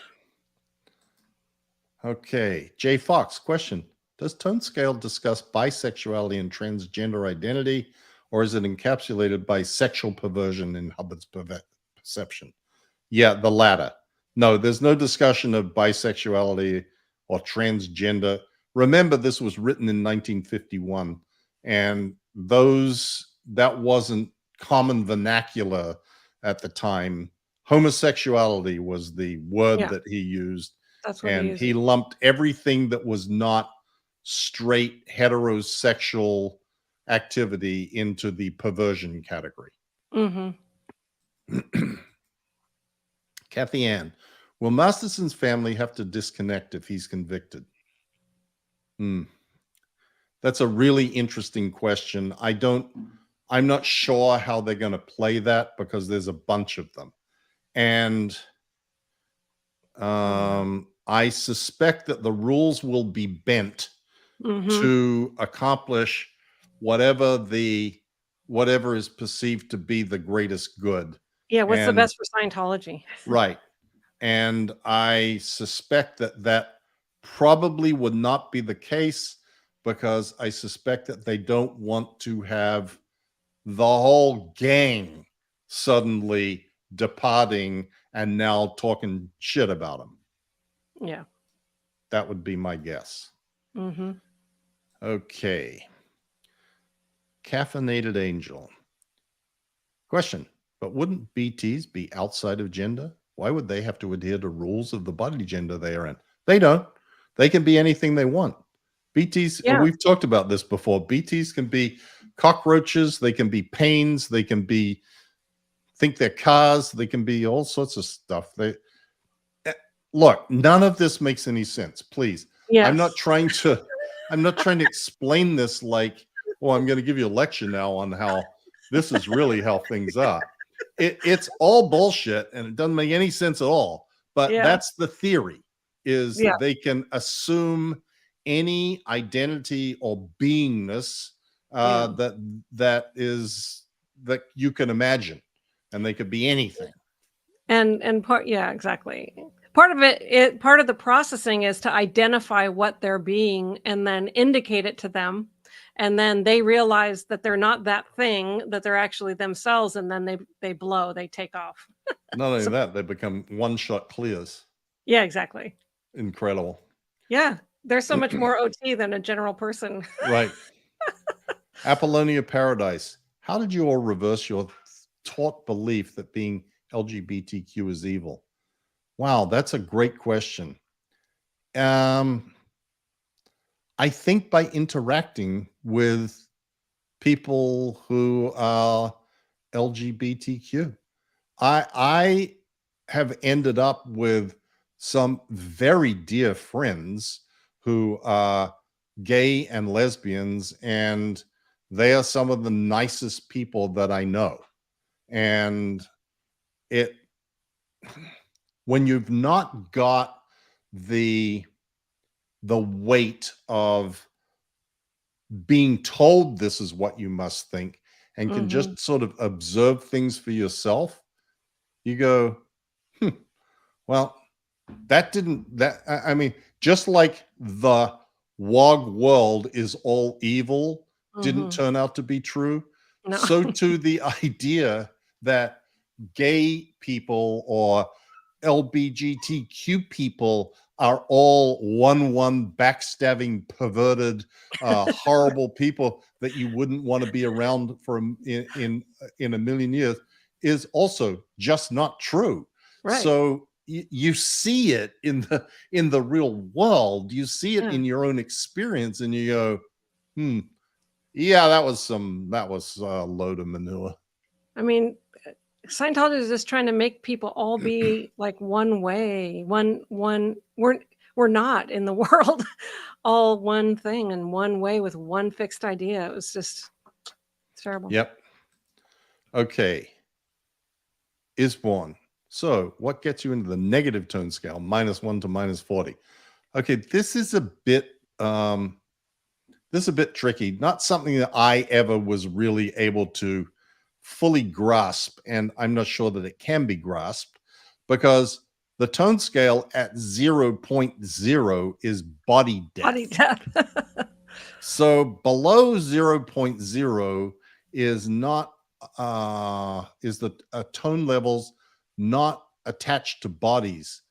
Okay. Jay Fox, question. Does Tone Scale discuss bisexuality and transgender identity, or is it encapsulated by sexual perversion in Hubbard's perception? Yeah, the latter. No, there's no discussion of bisexuality or transgender. Remember, this was written in 1951, and that wasn't common vernacular at the time. Homosexuality was the word Yeah. that he used, That's what and he lumped everything that was not straight heterosexual activity into the perversion category. Kathy Ann, will Masterson's family have to disconnect if he's convicted? That's a really interesting question. I'm not sure how they're going to play that because there's a bunch of them. And I suspect that the rules will be bent to accomplish whatever is perceived to be the greatest good. Yeah, what's the And- best for Scientology? Right. And I suspect that probably would not be the case because I suspect that they don't want to have the whole gang suddenly departing and now talking shit about them. Yeah. That would be my guess. Okay. Caffeinated Angel. Question, but wouldn't BTs be outside of gender? Why would they have to adhere to rules of the body gender they are in? They don't. They can be anything they want. BTs, we've talked about this before. BTs can be cockroaches. They can be pains. They can be, think they're cars. They can be all sorts of stuff. Look, none of this makes any sense. Please. Yes. I'm not trying to explain this like, well, I'm going to give you a lecture now on how this is really how things are. It's all bullshit and it doesn't make any sense at all. But that's the theory, is they can assume any identity or beingness that you can imagine, and they could be anything. And part, exactly. Part of part of the processing is to identify what they're being and then indicate it to them. And then they realize that they're not that thing, that they're actually themselves. And then they blow, they take off. Not only that, they become one-shot clears. Yeah, exactly. Incredible. Yeah. There's so much more OT than a general person. Right. Apollonia Paradise. How did you all reverse your taught belief that being LGBTQ is evil? Wow, that's a great question. I think by interacting with people who are LGBTQ. I have ended up with some very dear friends who are gay and lesbians, and they are some of the nicest people that I know. And when you've not got the weight of being told this is what you must think and can just sort of observe things for yourself, you go, well, I mean, just like the WOG world is all evil didn't turn out to be true, so too the idea that gay people or LGBTQ people are all one backstabbing, perverted, horrible people that you wouldn't want to be around for in a million years is also just not true. Right. So you see it in the real world. You see it in your own experience, and you go, yeah, that was a load of manure. I mean, Scientology is just trying to make people all be like one way, we're not in the world all one thing and one way with one fixed idea. It's terrible. Yep. Okay. Isborn. So what gets you into the negative tone scale, -1 to -40? Okay, this is a bit tricky. Not something that I ever was really able to fully grasp, and I'm not sure that it can be grasped, because the tone scale at 0.0 is body death. Body death. So below 0.0 is not is the tone levels not attached to bodies,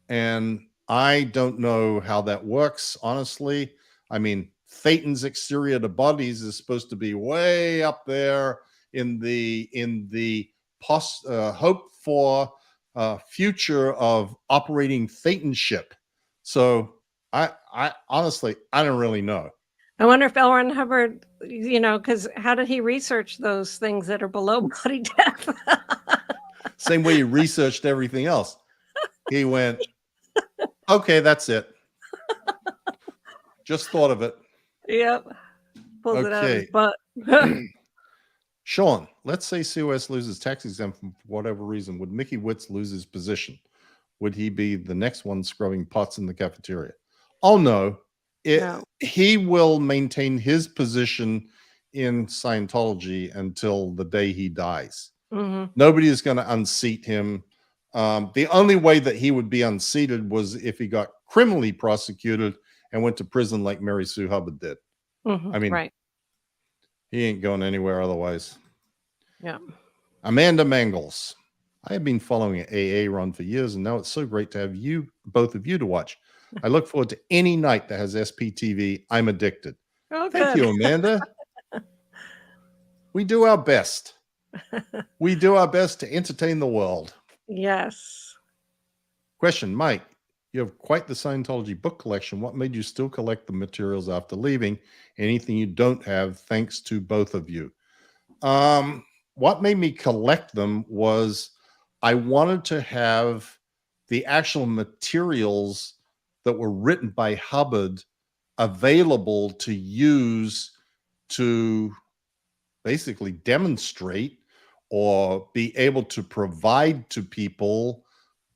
and I don't know how that works, honestly. I mean, Phaeton's exterior to bodies is supposed to be way up there in the hope for future of operating Phaeton ship. So I honestly, I don't really know. I wonder if L. Ron Hubbard, because how did he research those things that are below body death? Same way he researched everything else. He went, okay, that's it. Just thought of it. Yep. pulls it out of his Okay. butt. Sean, let's say COS loses tax exemption for whatever reason. Would Mickey Witz lose his position? Would he be the next one scrubbing pots in the cafeteria? Oh, no. No. He will maintain his position in Scientology until the day he dies. Mhm. Nobody is going to unseat him. The only way that he would be unseated was if he got criminally prosecuted and went to prison like Mary Sue Hubbard did. Mhm. I mean, Right. he ain't going anywhere otherwise. Yeah. Amanda Mangles. I have been following an AA run for years, and now it's so great to have you, both of you, to watch. I look forward to any night that has SPTV. I'm addicted. Oh, Thank good. you, Amanda. We do our best. We do our best to entertain the world. Yes. Question, Mike. You have quite the Scientology book collection. What made you still collect the materials after leaving? Anything you don't have, thanks to both of you. What made me collect them was I wanted to have the actual materials that were written by Hubbard available to use to basically demonstrate or be able to provide to people,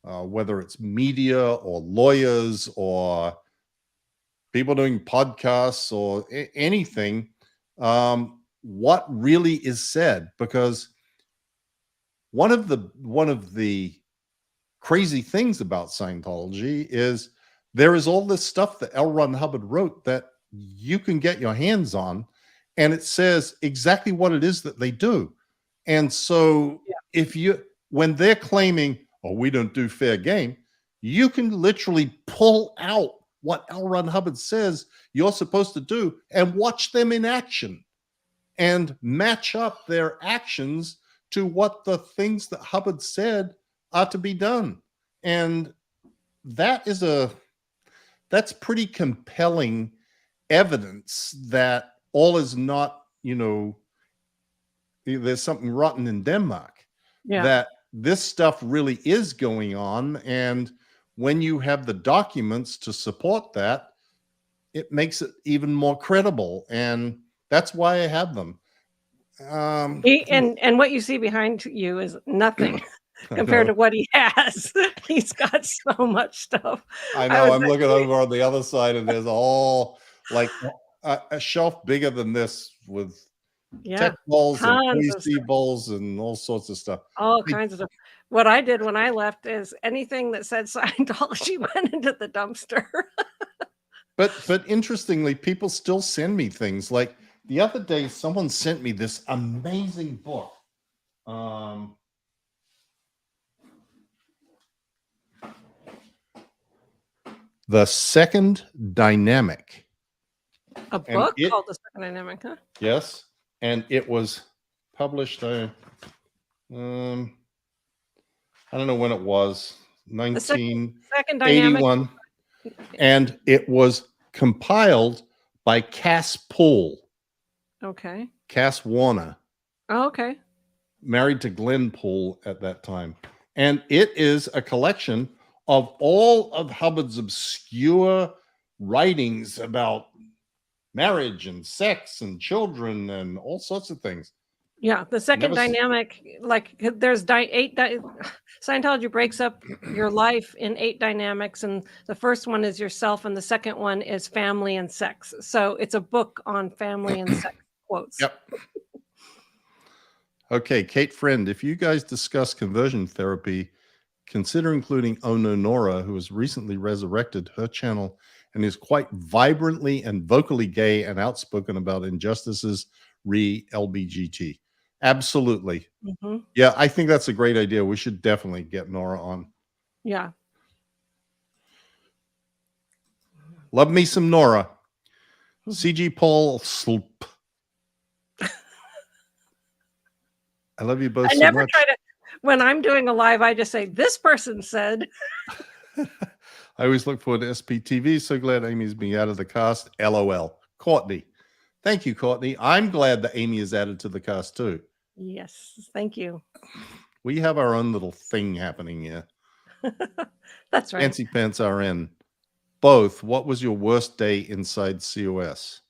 whether it's media or lawyers or people doing podcasts or anything, what really is said. Because one of the crazy things about Scientology is there is all this stuff that L. Ron Hubbard wrote that you can get your hands on, and it says exactly what it is that they do. And so when they're claiming, oh, we don't do fair game, you can literally pull out what L. Ron Hubbard says you're supposed to do and watch them in action and match up their actions to what the things that Hubbard said are to be done. And that's pretty compelling evidence that all is not, there's something rotten in Denmark. Yeah. That this stuff really is going on. And when you have the documents to support that, it makes it even more credible. And that's why I have them. And what you see behind you is nothing compared to what he has. He's got so much stuff. I know. I'm looking over on the other side, and there's all like a shelf bigger than this with tech balls and PC balls and all sorts of stuff. All kinds of stuff. What I did when I left is anything that said Scientology went into the dumpster. But interestingly, people still send me things. Like the other day, someone sent me this amazing book. The Second Dynamic. A book called The Second Dynamic, huh? Yes. And it was published, I don't know when it was, 1981. And it was compiled by Cass Poole. Okay. Cass Warner. Oh, okay. Married to Glenn Poole at that time. And it is a collection of all of Hubbard's obscure writings about marriage and sex and children and all sorts of things. Yeah, the second dynamic, like there's Scientology breaks up your life in 8 dynamics, and the first one is yourself, and the second one is family and sex. So it's a book on family and sex quotes. Yep. Okay, Kate Friend, if you guys discuss conversion therapy, consider including Ono Nora, who has recently resurrected her channel and is quite vibrantly and vocally gay and outspoken about injustices re LBGT. Absolutely. Mm-hmm. Yeah, I think that's a great idea. We should definitely get Nora on. Yeah. Love me some Nora. CG Paul Sloop. I love you both so much. When I'm doing a live, I just say, this person said. I always look forward to SPTV. So glad Amy's being out of the cast. LOL. Courtney. Thank you, Courtney. I'm glad that Amy is added to the cast too. Yes, thank you. We have our own little thing happening here. That's right. Fancy Pants RN. Both. What was your worst day inside COS?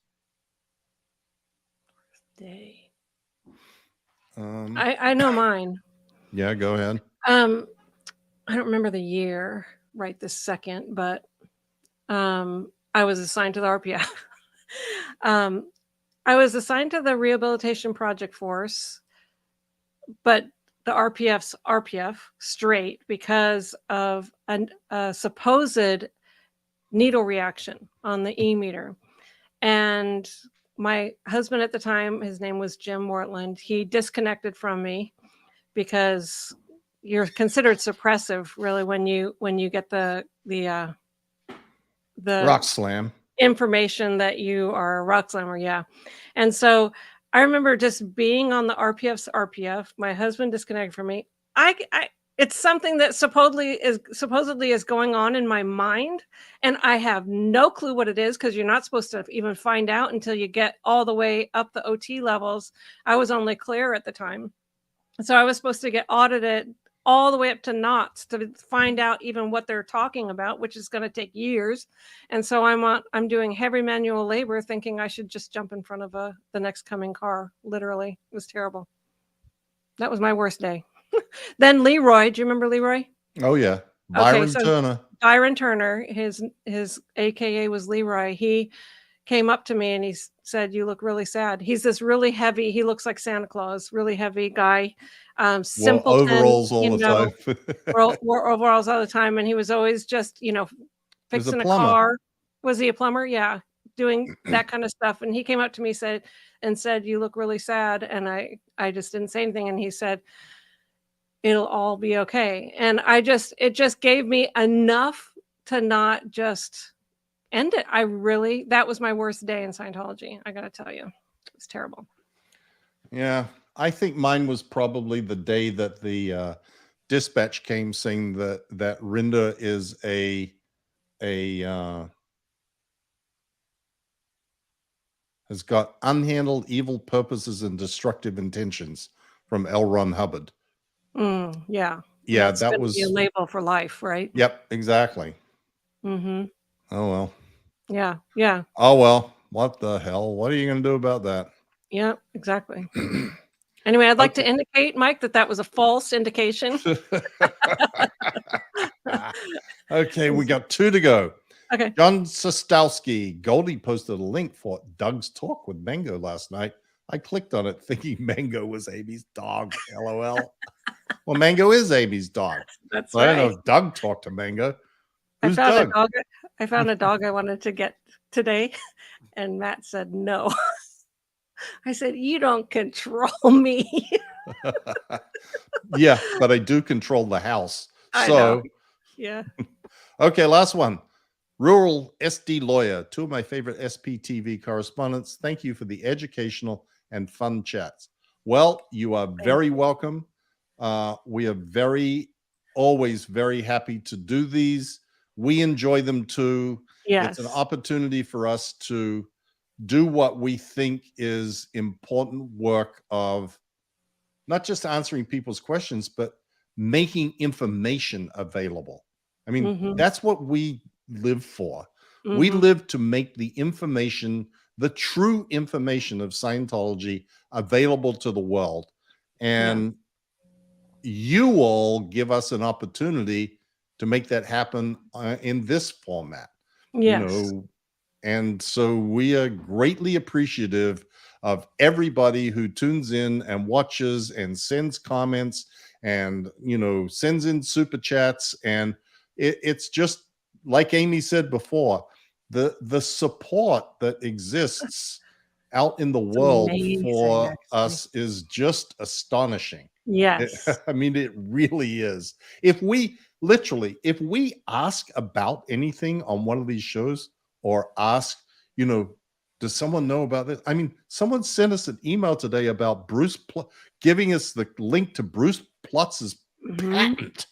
day. Um, I know mine. yeah, go ahead. I don't remember the year right this second, but I was assigned to the RPF. I was assigned to the Rehabilitation Project Force, but the RPF's RPF straight because of a supposed needle reaction on the E-meter. And my husband at the time, his name was Jim Mortland, he disconnected from me because you're considered suppressive really when you get the Rock slam. information that you are a rock slammer. Yeah. And so I remember just being on the RPF's RPF, my husband disconnected from me. It's something that supposedly is going on in my mind, and I have no clue what it is because you're not supposed to even find out until you get all the way up the OT levels. I was only clear at the time, so I was supposed to get audited all the way up to knots to find out even what they're talking about, which is going to take years. And so I'm doing heavy manual labor, thinking I should just jump in front of the next coming car. Literally, it was terrible. That was my worst day. Then Leroy, do you remember Leroy? Oh yeah, Byron Turner. Byron Turner, his AKA was Leroy. He came up to me and he said, "You look really sad." He's this really heavy. He looks like Santa Claus. Really heavy guy. Simpleton, overalls all the time. wore overalls all the time, and he was always just fixing a car. Was he a plumber? Yeah, doing that kind of stuff. And he came up to me said, "You look really sad." And I just didn't say anything. And he said, "It'll all be okay." And it just gave me enough to not just end it. That was my worst day in Scientology. I got to tell you, it was terrible. Yeah. I think mine was probably the day that the dispatch came saying that Rinder is has got unhandled evil purposes and destructive intentions from L. Ron Hubbard. Yeah. Yeah, That's that was a label for life, right? Yep, exactly. Mm-hmm. Oh well. Yeah. Yeah. Oh well. What the hell? What are you going to do about that? Yeah, exactly. Anyway, I'd like to indicate, Mike, that was a false indication. Okay, we got 2 to go. Okay. John Sostowski. Goldie posted a link for Doug's talk with Mango last night. I clicked on it thinking Mango was Amy's dog. LOL. Well, Mango is Amy's dog. That's right. I right. don't know if Doug talked to Mango. Who's Doug? I found a dog I wanted to get today, and Matt said no. I said, "You don't control me." Yeah, but I do control the house. I know. Yeah. Okay, last one. Rural SD Lawyer, 2 of my favorite SPTV correspondents. Thank you for the educational and fun chats. Well, you are very welcome. We are always very happy to do these. We enjoy them too. Yes. It's an opportunity for us to do what we think is important work of not just answering people's questions, but making information available. I mean, that's what we live for. We live to make the information, the true information of Scientology available to the world. And you all give us an opportunity to make that happen in this format. Yes. And so we are greatly appreciative of everybody who tunes in and watches and sends comments and, sends in super chats. And it's just like Amy said before, the support that exists out in the world for us is just astonishing. Yes. I mean, it really is. If we ask about anything on one of these shows or ask, does someone know about this? I mean, someone sent us an email today about giving us the link to Bruce Plutz's patent.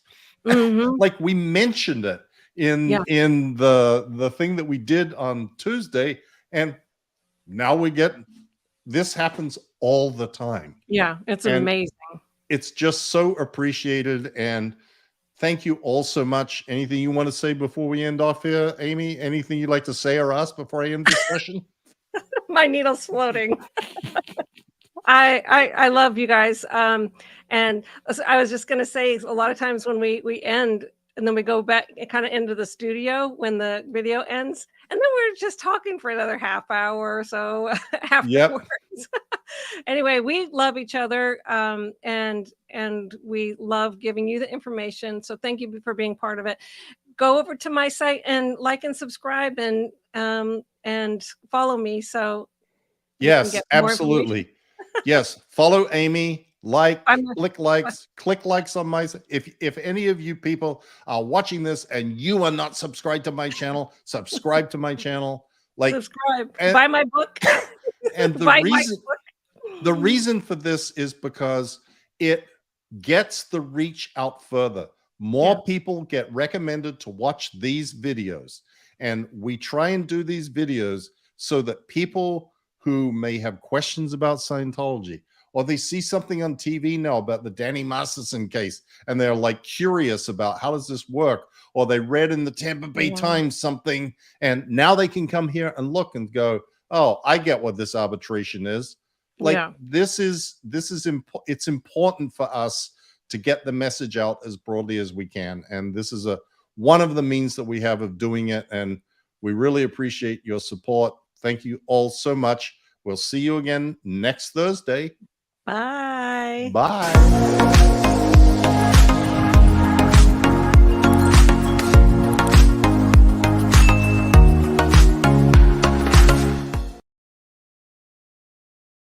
Like we mentioned it in the thing that we did on Tuesday, and now we get this happens all the time. Yeah, it's amazing. It's just so appreciated, and thank you all so much. Anything you want to say before we end off here, Amy? Anything you'd like to say or ask before I end this session? My needle's floating. I love you guys. And I was just gonna say, a lot of times when we end and then we go back kind of into the studio when the video ends, and then we're just talking for another half hour or so Yep. afterwards. Anyway, we love each other, and we love giving you the information. So thank you for being part of it. Go over to my site and like and subscribe and follow me so you can Yes, get more information. absolutely. Yes, follow Amy, like, I'm click likes on my. If any of you people are watching this and you are not subscribed to my channel, subscribe to my channel. Like, subscribe. and, Buy my book. and the Buy my reason book. the reason for this is because it gets the reach out further. More Yeah. people get recommended to watch these videos, and we try and do these videos so that people who may have questions about Scientology, or they see something on TV now about the Danny Masterson case, and they're like curious about how does this work, or they read in the Tampa Bay Yeah. Times something, and now they can come here and look and go, oh, I get what this arbitration is. Like, Yeah. it's important for us to get the message out as broadly as we can, and this is one of the means that we have of doing it, and we really appreciate your support. Thank you all so much. We'll see you again next Thursday. Bye. Bye.